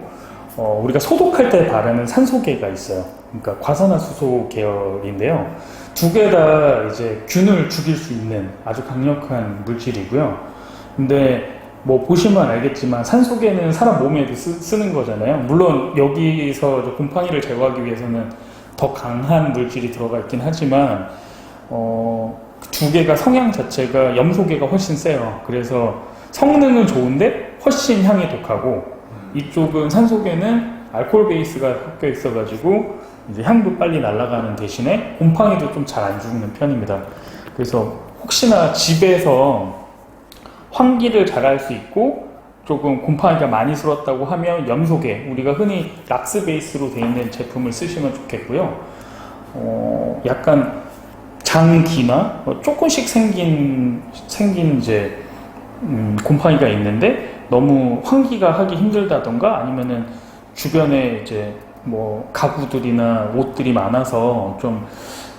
[SPEAKER 2] 우리가 소독할 때 바르는 산소계가 있어요. 그러니까 과산화수소 계열인데요. 두 개 다 이제 균을 죽일 수 있는 아주 강력한 물질이고요. 근데 뭐 보시면 알겠지만 산소계는 사람 몸에도 쓰는 거잖아요. 물론 여기서 곰팡이를 제거하기 위해서는 더 강한 물질이 들어가 있긴 하지만 두 개가 성향 자체가 염소계가 훨씬 세요. 그래서 성능은 좋은데 훨씬 향이 독하고, 이쪽은 산소계는 알코올 베이스가 섞여 있어가지고 이제 향도 빨리 날아가는 대신에 곰팡이도 좀 잘 안 죽는 편입니다. 그래서 혹시나 집에서 환기를 잘 할 수 있고 조금 곰팡이가 많이 슬었다고 하면 염소계, 우리가 흔히 락스 베이스로 되어 있는 제품을 쓰시면 좋겠고요. 약간 장기나 조금씩 생긴 이제 곰팡이가 있는데 너무 환기가 하기 힘들다던가 아니면은 주변에 이제 뭐 가구들이나 옷들이 많아서 좀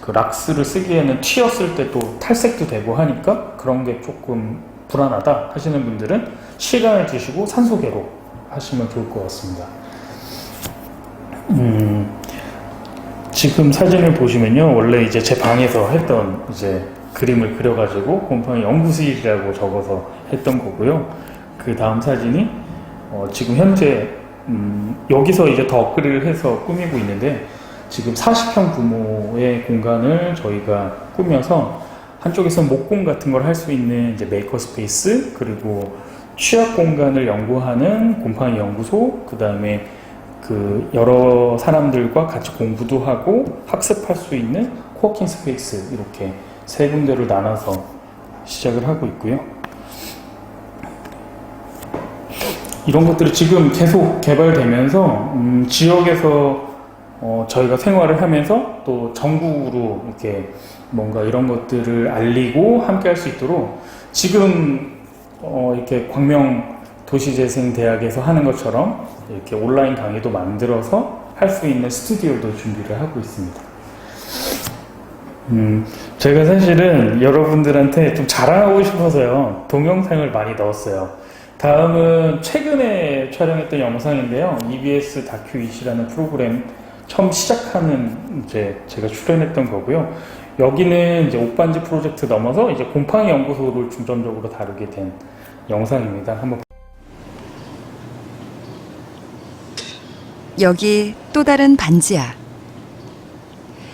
[SPEAKER 2] 그 락스를 쓰기에는 튀었을 때 또 탈색도 되고 하니까 그런 게 조금 불안하다 하시는 분들은 시간을 두시고 산소계로 하시면 좋을 것 같습니다. 지금 사진을 보시면요, 원래 이제 제 방에서 했던 이제 그림을 그려가지고 곰팡이 연구실이라고 적어서 했던 거고요. 그 다음 사진이 지금 현재 여기서 이제 더 업그레이드를 해서 꾸미고 있는데, 지금 40평 규모의 공간을 저희가 꾸며서 한쪽에서는 목공 같은 걸 할 수 있는 이제 메이커 스페이스, 그리고 취약 공간을 연구하는 곰팡이 연구소, 그 다음에 그 여러 사람들과 같이 공부도 하고 학습할 수 있는 코워킹 스페이스, 이렇게 세 군데를 나눠서 시작을 하고 있고요. 이런 것들이 지금 계속 개발되면서 지역에서 저희가 생활을 하면서 또 전국으로 이렇게 뭔가 이런 것들을 알리고 함께 할 수 있도록 지금 이렇게 광명 도시재생대학에서 하는 것처럼 이렇게 온라인 강의도 만들어서 할 수 있는 스튜디오도 준비를 하고 있습니다. 제가 사실은 여러분들한테 좀 자랑하고 싶어서요, 동영상을 많이 넣었어요. 다음은 최근에 촬영했던 영상인데요. EBS 다큐 이시라는 프로그램 처음 시작하는 이제 제가 출연했던 거고요. 여기는 이제 옥반지 프로젝트 넘어서 이제 곰팡이 연구소를 중점적으로 다루게 된 영상입니다. 한번.
[SPEAKER 6] 여기 또 다른 반지하.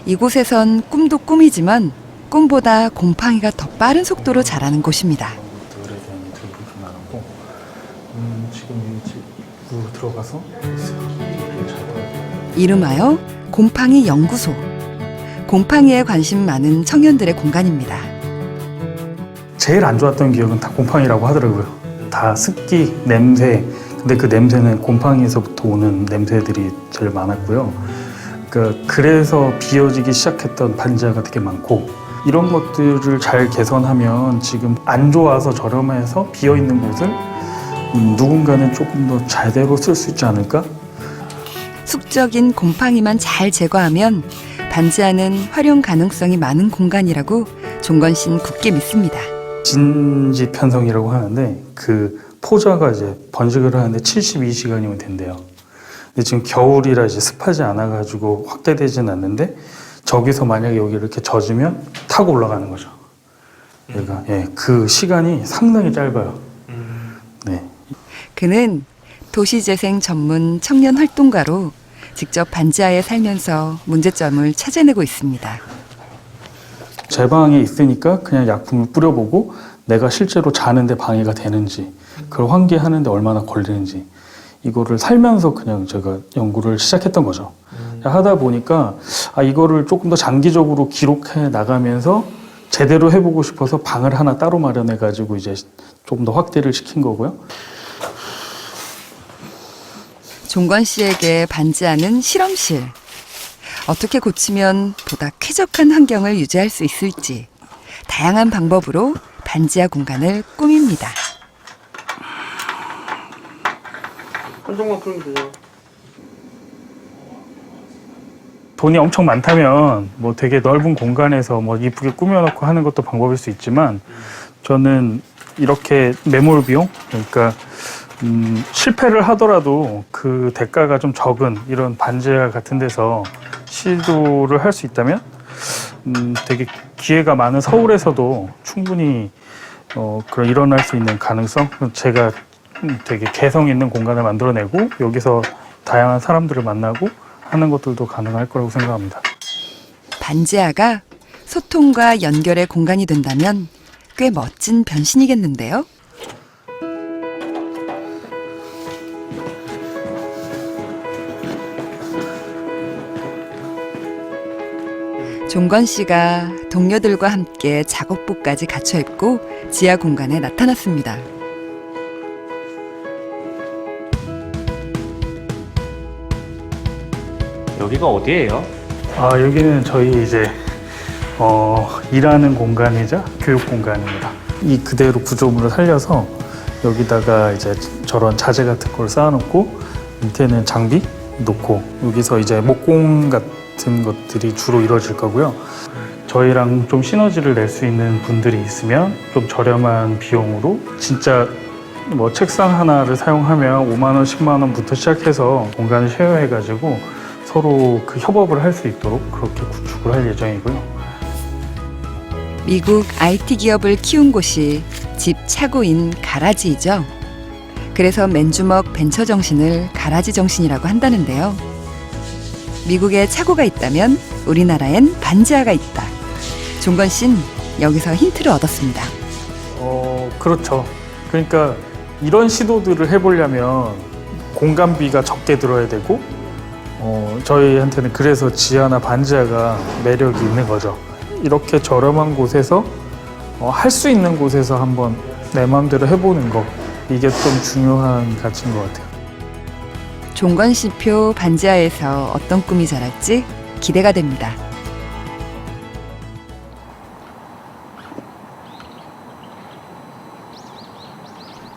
[SPEAKER 6] 이곳에선 꿈도 꿈이지만 꿈보다 곰팡이가 더 빠른 속도로 자라는 곳입니다.
[SPEAKER 2] 것들에 대한 얘기를 나누고, 지금 이 집으로 들어가서
[SPEAKER 6] 이름하여 곰팡이 연구소. 곰팡이에 관심 많은 청년들의 공간입니다.
[SPEAKER 2] 제일 안 좋았던 기억은 다 곰팡이라고 하더라고요. 다 습기, 냄새. 근데 그 냄새는 곰팡이에서부터 오는 냄새들이 제일 많았고요. 그래서 비어지기 시작했던 반지하가 되게 많고, 이런 것들을 잘 개선하면 지금 안 좋아서 저렴해서 비어있는 곳을 누군가는 조금 더 제대로 쓸 수 있지 않을까?
[SPEAKER 6] 숙적인 곰팡이만 잘 제거하면 반지하는 활용 가능성이 많은 공간이라고 종건 씨는 굳게 믿습니다.
[SPEAKER 2] 진지 편성이라고 하는데, 그 포자가 이제 번식을 하는데 72시간이면 된대요. 근데 지금 겨울이라 이제 습하지 않아가지고 확대되진 않는데, 저기서 만약에 여기 이렇게 젖으면 타고 올라가는 거죠. 그러니까 그 시간이 상당히 짧아요. 네.
[SPEAKER 6] 그는 도시재생 전문 청년 활동가로 직접 반지하에 살면서 문제점을 찾아내고 있습니다.
[SPEAKER 2] 제 방에 있으니까 그냥 약품을 뿌려보고 내가 실제로 자는데 방해가 되는지, 그걸 환기하는데 얼마나 걸리는지, 이거를 살면서 그냥 제가 연구를 시작했던 거죠. 하다 보니까 이거를 조금 더 장기적으로 기록해 나가면서 제대로 해보고 싶어서 방을 하나 따로 마련해 가지고 이제 조금 더 확대를 시킨 거고요.
[SPEAKER 6] 종건 씨에게 반지하는 실험실. 어떻게 고치면 보다 쾌적한 환경을 유지할 수 있을지 다양한 방법으로 반지하 공간을 꾸밉니다.
[SPEAKER 2] 한쪽만 풀면 되죠. 돈이 엄청 많다면 뭐 되게 넓은 공간에서 뭐 이쁘게 꾸며놓고 하는 것도 방법일 수 있지만, 저는 이렇게 매몰 비용, 그러니까 실패를 하더라도 그 대가가 좀 적은 이런 반지하 같은 데서 시도를 할 수 있다면 되게 기회가 많은 서울에서도 충분히 그런 일어날 수 있는 가능성, 제가 되게 개성 있는 공간을 만들어내고 여기서 다양한 사람들을 만나고 하는 것들도 가능할 거라고 생각합니다.
[SPEAKER 6] 반지하가 소통과 연결의 공간이 된다면 꽤 멋진 변신이겠는데요. 종건 씨가 동료들과 함께 작업복까지 갖춰 입고 지하 공간에 나타났습니다.
[SPEAKER 3] 여기가 어디예요?
[SPEAKER 2] 여기는 저희 이제 일하는 공간이자 교육 공간입니다. 이 그대로 구조물을 살려서 여기다가 이제 저런 자재 같은 걸 쌓아놓고 밑에는 장비 놓고 여기서 이제 목공 같은 것들이 주로 이루어질 거고요. 저희랑 좀 시너지를 낼 수 있는 분들이 있으면 좀 저렴한 비용으로, 진짜 뭐 책상 하나를 사용하면 5만 원, 10만 원부터 시작해서 공간을 쉐어해가지고 서로 그 협업을 할 수 있도록 그렇게 구축을 할 예정이고요.
[SPEAKER 6] 미국 IT 기업을 키운 곳이 집 차고인 가라지이죠. 그래서 맨주먹 벤처 정신을 가라지 정신이라고 한다는데요. 미국에 차고가 있다면 우리나라엔 반지하가 있다. 종건 씨는 여기서 힌트를 얻었습니다.
[SPEAKER 2] 그렇죠. 그러니까 이런 시도들을 해보려면 공간비가 적게 들어야 되고 저희한테는 그래서 지하나 반지하가 매력이 있는 거죠. 이렇게 저렴한 곳에서 할 수 있는 곳에서 한번 내 마음대로 해보는 거, 이게 좀 중요한 가치인 것 같아요.
[SPEAKER 6] 종건 씨표 반지하에서 어떤 꿈이 자랄지 기대가 됩니다.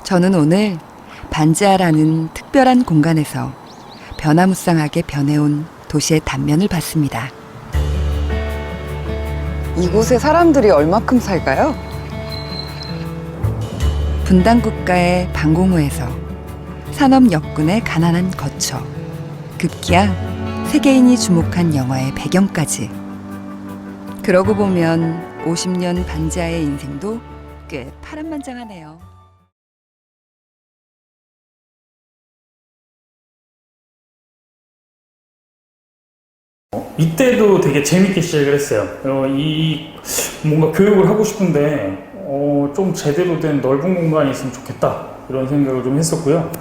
[SPEAKER 6] 저는 오늘 반지하라는 특별한 공간에서 변화무쌍하게 변해온 도시의 단면을 봤습니다.
[SPEAKER 10] 이곳에 사람들이 얼마큼 살까요?
[SPEAKER 6] 분단 국가의 방공호에서 산업 역군의 가난한 거처, 급기야 세계인이 주목한 영화의 배경까지. 그러고 보면 50년 반지하의 인생도 꽤 파란만장하네요.
[SPEAKER 2] 이때도 되게 재밌게 시작을 했어요. 이 뭔가 교육을 하고 싶은데 좀 제대로 된 넓은 공간이 있으면 좋겠다, 이런 생각을 좀 했었고요.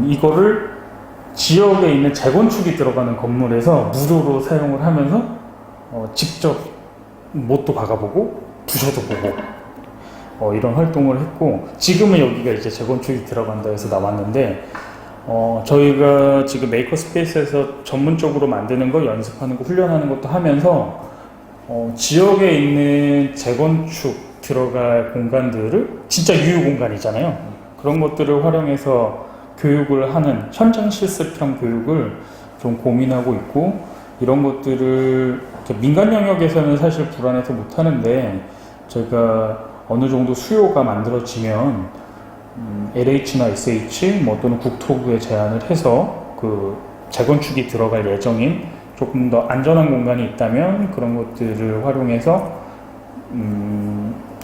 [SPEAKER 2] 이거를 지역에 있는 재건축이 들어가는 건물에서 무료로 사용을 하면서 직접 못도 박아보고 부셔도 보고 이런 활동을 했고, 지금은 여기가 이제 재건축이 들어간다 해서 나왔는데 저희가 지금 메이커 스페이스에서 전문적으로 만드는 거, 연습하는 거, 훈련하는 것도 하면서 지역에 있는 재건축 들어갈 공간들을 진짜 유휴 공간이잖아요. 그런 것들을 활용해서 교육을 하는 현장 실습형 교육을 좀 고민하고 있고, 이런 것들을 민간 영역에서는 사실 불안해서 못 하는데, 저희가 어느 정도 수요가 만들어지면 LH나 SH 또는 국토부에 제안을 해서 그 재건축이 들어갈 예정인 조금 더 안전한 공간이 있다면 그런 것들을 활용해서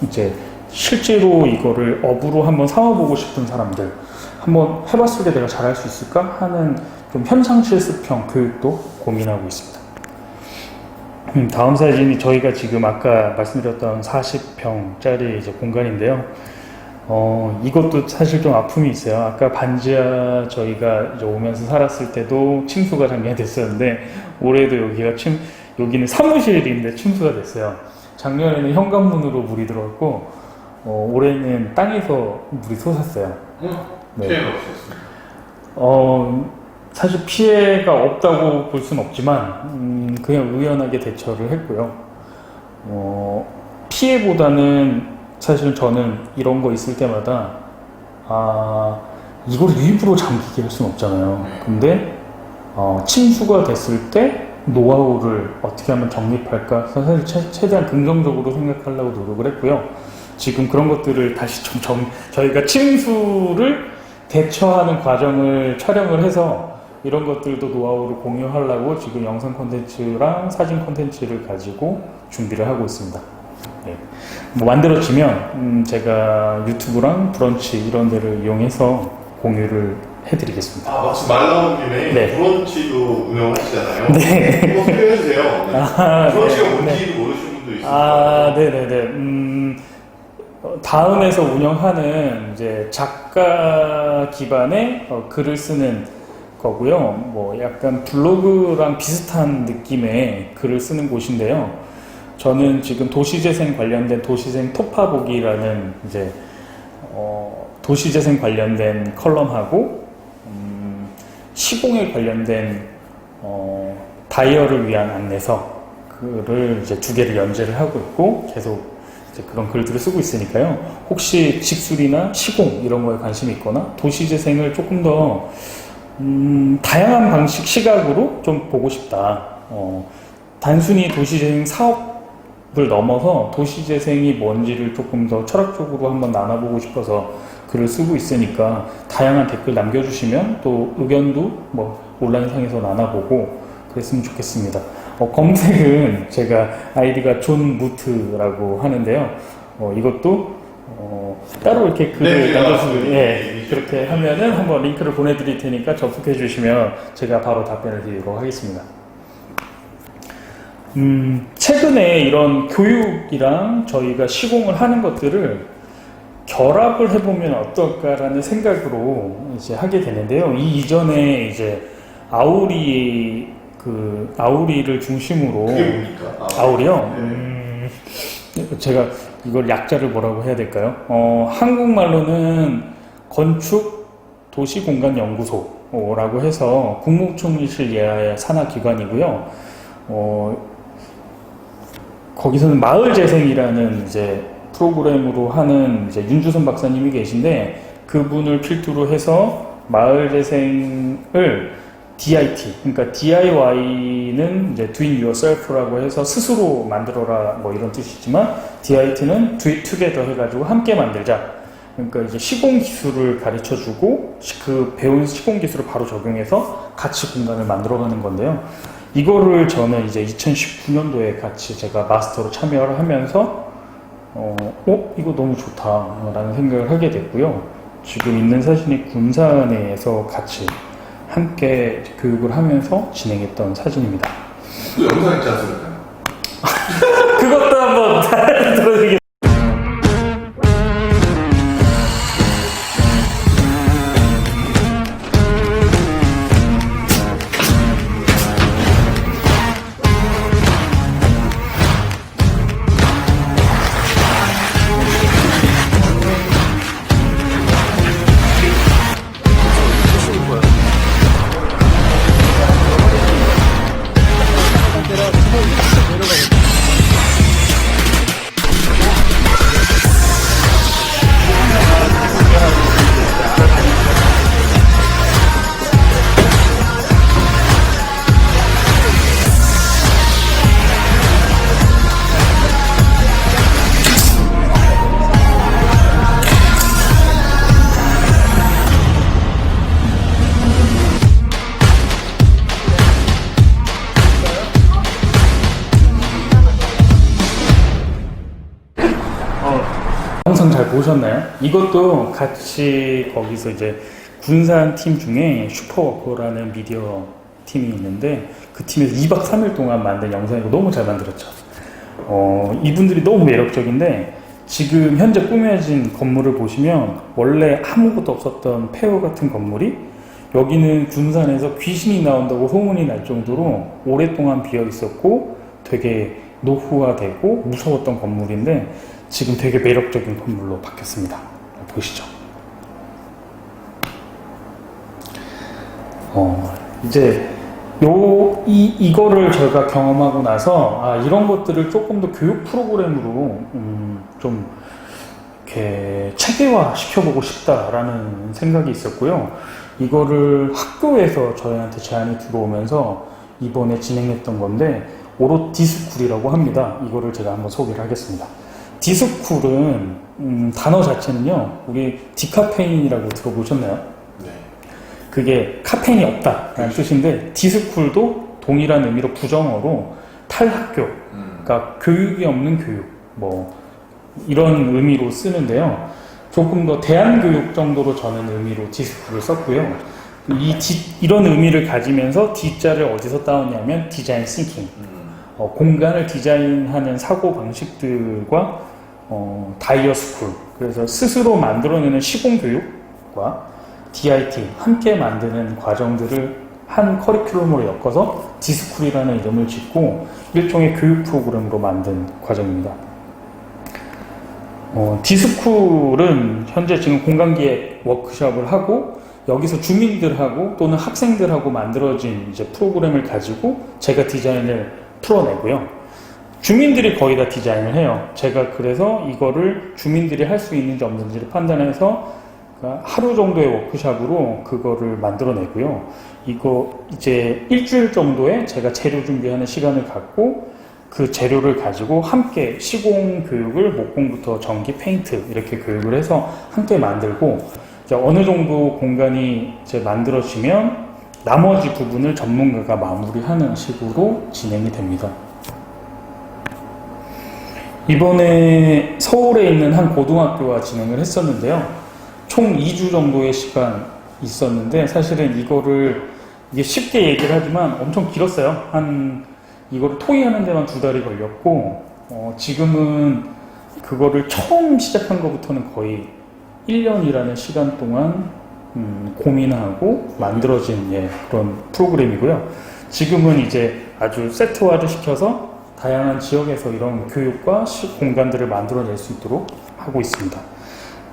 [SPEAKER 2] 이제 실제로 이거를 업으로 한번 삼아보고 싶은 사람들, 한번 해봤을 때 내가 잘할 수 있을까 하는 좀 현장 실습형 교육도 고민하고 있습니다. 다음 사진이 저희가 지금 아까 말씀드렸던 40평짜리 이제 공간인데요. 이것도 사실 좀 아픔이 있어요. 아까 반지하 저희가 이제 오면서 살았을 때도 침수가 작년에 됐었는데, 올해도 여기는 사무실인데 침수가 됐어요. 작년에는 현관문으로 물이 들어왔고, 올해는 땅에서 물이 솟았어요. 네.
[SPEAKER 1] 피해가 없었습니다.
[SPEAKER 2] 사실 피해가 없다고 볼 수는 없지만 그냥 의연하게 대처를 했고요. 피해보다는 사실 저는 이런 거 있을 때마다 이걸 일부러 잠기게 할 수는 없잖아요. 근데 침수가 됐을 때 노하우를 어떻게 하면 정립할까, 사실 최대한 긍정적으로 생각하려고 노력을 했고요. 지금 그런 것들을 다시 저희가 침수를 대처하는 과정을 촬영을 해서 이런 것들도 노하우를 공유하려고 지금 영상 콘텐츠랑 사진 콘텐츠를 가지고 준비를 하고 있습니다. 네. 뭐 만들어지면 제가 유튜브랑 브런치 이런 데를 이용해서 공유를 해드리겠습니다.
[SPEAKER 1] 마침 말 나온 김에
[SPEAKER 2] 네.
[SPEAKER 1] 브런치도 운영하시잖아요.
[SPEAKER 2] 네.
[SPEAKER 1] 이거 소개해주세요. 브런치가
[SPEAKER 2] 네.
[SPEAKER 1] 뭔지도 모르시는 분도 있을 거예요.
[SPEAKER 2] 네네네. 다음에서 운영하는 이제 작가 기반의 글을 쓰는 거고요. 뭐 약간 블로그랑 비슷한 느낌의 글을 쓰는 곳인데요. 저는 지금 도시재생 관련된 도시재생 톱파보기라는 이제 도시재생 관련된 컬럼하고 시공에 관련된 다이어를 위한 안내서 글을 이제 두 개를 연재를 하고 있고 계속 이제 그런 글들을 쓰고 있으니까요. 혹시 직술이나 시공 이런 거에 관심이 있거나 도시재생을 조금 더 다양한 방식, 시각으로 좀 보고 싶다. 단순히 도시재생 사업을 넘어서 도시재생이 뭔지를 조금 더 철학적으로 한번 나눠보고 싶어서 글을 쓰고 있으니까 다양한 댓글 남겨주시면 또 의견도 뭐 온라인상에서 나눠보고 그랬으면 좋겠습니다. 검색은 제가 아이디가 존 무트라고 하는데요. 이것도 따로 이렇게 글을
[SPEAKER 1] 제가
[SPEAKER 2] 남겨서
[SPEAKER 1] 네.
[SPEAKER 2] 그렇게 하면은 한번 링크를 보내드릴 테니까 접속해 주시면 제가 바로 답변을 드리도록 하겠습니다. 최근에 이런 교육이랑 저희가 시공을 하는 것들을 결합을 해보면 어떨까라는 생각으로 이제 하게 되는데요. 이 이전에 이제 아우리를 중심으로 아우리요? 제가 이걸 약자를 뭐라고 해야 될까요? 한국말로는 건축 도시공간연구소라고 해서 국무총리실 예하의 산하기관이고요. 거기서는 마을재생이라는 이제 프로그램으로 하는 이제 윤주선 박사님이 계신데 그분을 필두로 해서 마을재생을 DIT, 그러니까 DIY는 이제 Doing Yourself라고 해서 스스로 만들어라 뭐 이런 뜻이지만 DIT는 Do It Together 해가지고 함께 만들자. 그러니까 이제 시공 기술을 가르쳐주고 그 배운 시공 기술을 바로 적용해서 같이 공간을 만들어가는 건데요. 이거를 저는 이제 2019년도에 같이 제가 마스터로 참여를 하면서 이거 너무 좋다라는 생각을 하게 됐고요. 지금 있는 사진이 군산에서 같이 함께 교육을 하면서 진행했던 사진입니다.
[SPEAKER 1] 또 영상 있지 않습니까?
[SPEAKER 2] 그것도 한번 들어드리겠습니다. 영상 잘 보셨나요? 이것도 같이 거기서 이제 군산 팀 중에 슈퍼워커라는 미디어 팀이 있는데 그 팀에서 2박 3일 동안 만든 영상이고 너무 잘 만들었죠. 이분들이 너무 매력적인데 지금 현재 꾸며진 건물을 보시면 원래 아무것도 없었던 폐허 같은 건물이 여기는 군산에서 귀신이 나온다고 소문이 날 정도로 오랫동안 비어 있었고 되게 노후화되고 무서웠던 건물인데 지금 되게 매력적인 건물로 바뀌었습니다. 보시죠. 이제 이거를 저희가 경험하고 나서 이런 것들을 조금 더 교육 프로그램으로 좀 이렇게 체계화 시켜보고 싶다라는 생각이 있었고요. 이거를 학교에서 저희한테 제안이 들어오면서 이번에 진행했던 건데 오롯 디스쿨이라고 합니다. 이거를 제가 한번 소개를 하겠습니다. 디스쿨은 단어 자체는요, 우리 디카페인이라고 들어보셨나요?
[SPEAKER 1] 네.
[SPEAKER 2] 그게 카페인이 없다라는 뜻인데 디스쿨도 동일한 의미로 부정어로 탈학교, 그러니까 교육이 없는 교육, 뭐 이런 의미로 쓰는데요. 조금 더 대안교육 정도로 저는 의미로 디스쿨을 썼고요. 이런 의미를 가지면서 D자를 어디서 따왔냐면 디자인 싱킹, 공간을 디자인하는 사고 방식들과 다이어 스쿨, 그래서 스스로 만들어내는 시공 교육과 DIT 함께 만드는 과정들을 한 커리큘럼으로 엮어서 디스쿨이라는 이름을 짓고 일종의 교육 프로그램으로 만든 과정입니다. 디스쿨은 현재 지금 공간기획 워크숍을 하고 여기서 주민들하고 또는 학생들하고 만들어진 이제 프로그램을 가지고 제가 디자인을 풀어내고요. 주민들이 거의 다 디자인을 해요. 제가 그래서 이거를 주민들이 할 수 있는지 없는지를 판단해서 하루 정도의 워크숍으로 그거를 만들어내고요. 이거 이제 일주일 정도에 제가 재료 준비하는 시간을 갖고 그 재료를 가지고 함께 시공 교육을 목공부터 전기, 페인트 이렇게 교육을 해서 함께 만들고 이제 어느 정도 공간이 이제 만들어지면 나머지 부분을 전문가가 마무리하는 식으로 진행이 됩니다. 이번에 서울에 있는 한 고등학교와 진행을 했었는데요. 총 2주 정도의 시간 있었는데 사실은 이게 쉽게 얘기를 하지만 엄청 길었어요. 이거를 토의하는 데만 2달이 걸렸고 지금은 그거를 처음 시작한 것부터는 거의 1년이라는 시간 동안 고민하고 만들어진 그런 프로그램이고요. 지금은 이제 아주 세트화를 시켜서 다양한 지역에서 이런 교육과 공간들을 만들어낼 수 있도록 하고 있습니다.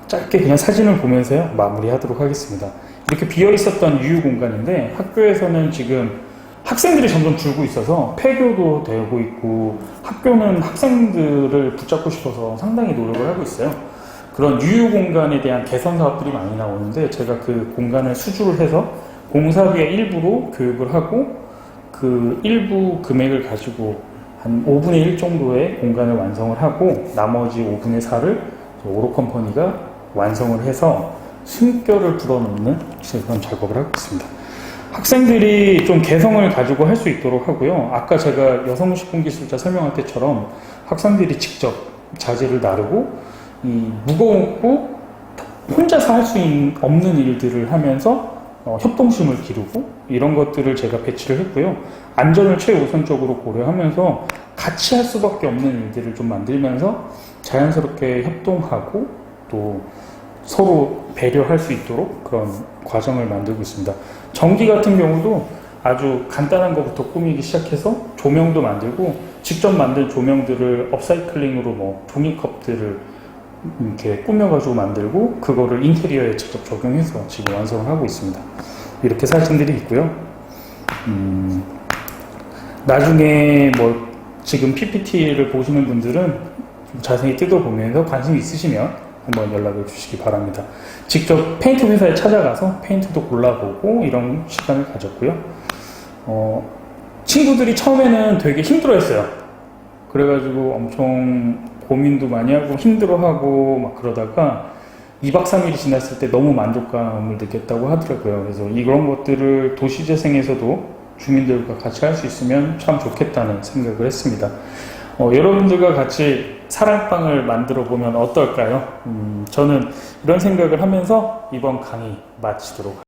[SPEAKER 2] 짧게 그냥 사진을 보면서요 마무리하도록 하겠습니다. 이렇게 비어 있었던 유휴 공간인데 학교에서는 지금 학생들이 점점 줄고 있어서 폐교도 되고 있고 학교는 학생들을 붙잡고 싶어서 상당히 노력을 하고 있어요. 그런 유휴 공간에 대한 개선 사업들이 많이 나오는데 제가 그 공간을 수주를 해서 공사비의 일부로 교육을 하고 그 일부 금액을 가지고 한 5분의 1 정도의 공간을 완성을 하고 나머지 5분의 4를 오로컴퍼니가 완성을 해서 숨결을 불어넣는 그런 작업을 하고 있습니다. 학생들이 좀 개성을 가지고 할 수 있도록 하고요. 아까 제가 여성식품기술자 설명할 때처럼 학생들이 직접 자재를 나르고 이 무거웠고 혼자서 할 수 없는 일들을 하면서 협동심을 기르고 이런 것들을 제가 배치를 했고요. 안전을 최우선적으로 고려하면서 같이 할 수밖에 없는 일들을 좀 만들면서 자연스럽게 협동하고 또 서로 배려할 수 있도록 그런 과정을 만들고 있습니다. 전기 같은 경우도 아주 간단한 것부터 꾸미기 시작해서 조명도 만들고 직접 만든 조명들을 업사이클링으로 종이컵들을 이렇게 꾸며가지고 만들고 그거를 인테리어에 직접 적용해서 지금 완성을 하고 있습니다. 이렇게 사진들이 있고요. 나중에 지금 PPT를 보시는 분들은 좀 자세히 뜯어보면서 관심 있으시면 한번 연락을 주시기 바랍니다. 직접 페인트 회사에 찾아가서 페인트도 골라보고 이런 시간을 가졌고요. 친구들이 처음에는 되게 힘들어했어요. 그래가지고 엄청 고민도 많이 하고 힘들어하고 막 그러다가 2박 3일이 지났을 때 너무 만족감을 느꼈다고 하더라고요. 그래서 이런 것들을 도시재생에서도 주민들과 같이 할 수 있으면 참 좋겠다는 생각을 했습니다. 여러분들과 같이 사랑방을 만들어 보면 어떨까요? 저는 이런 생각을 하면서 이번 강의 마치도록 하겠습니다.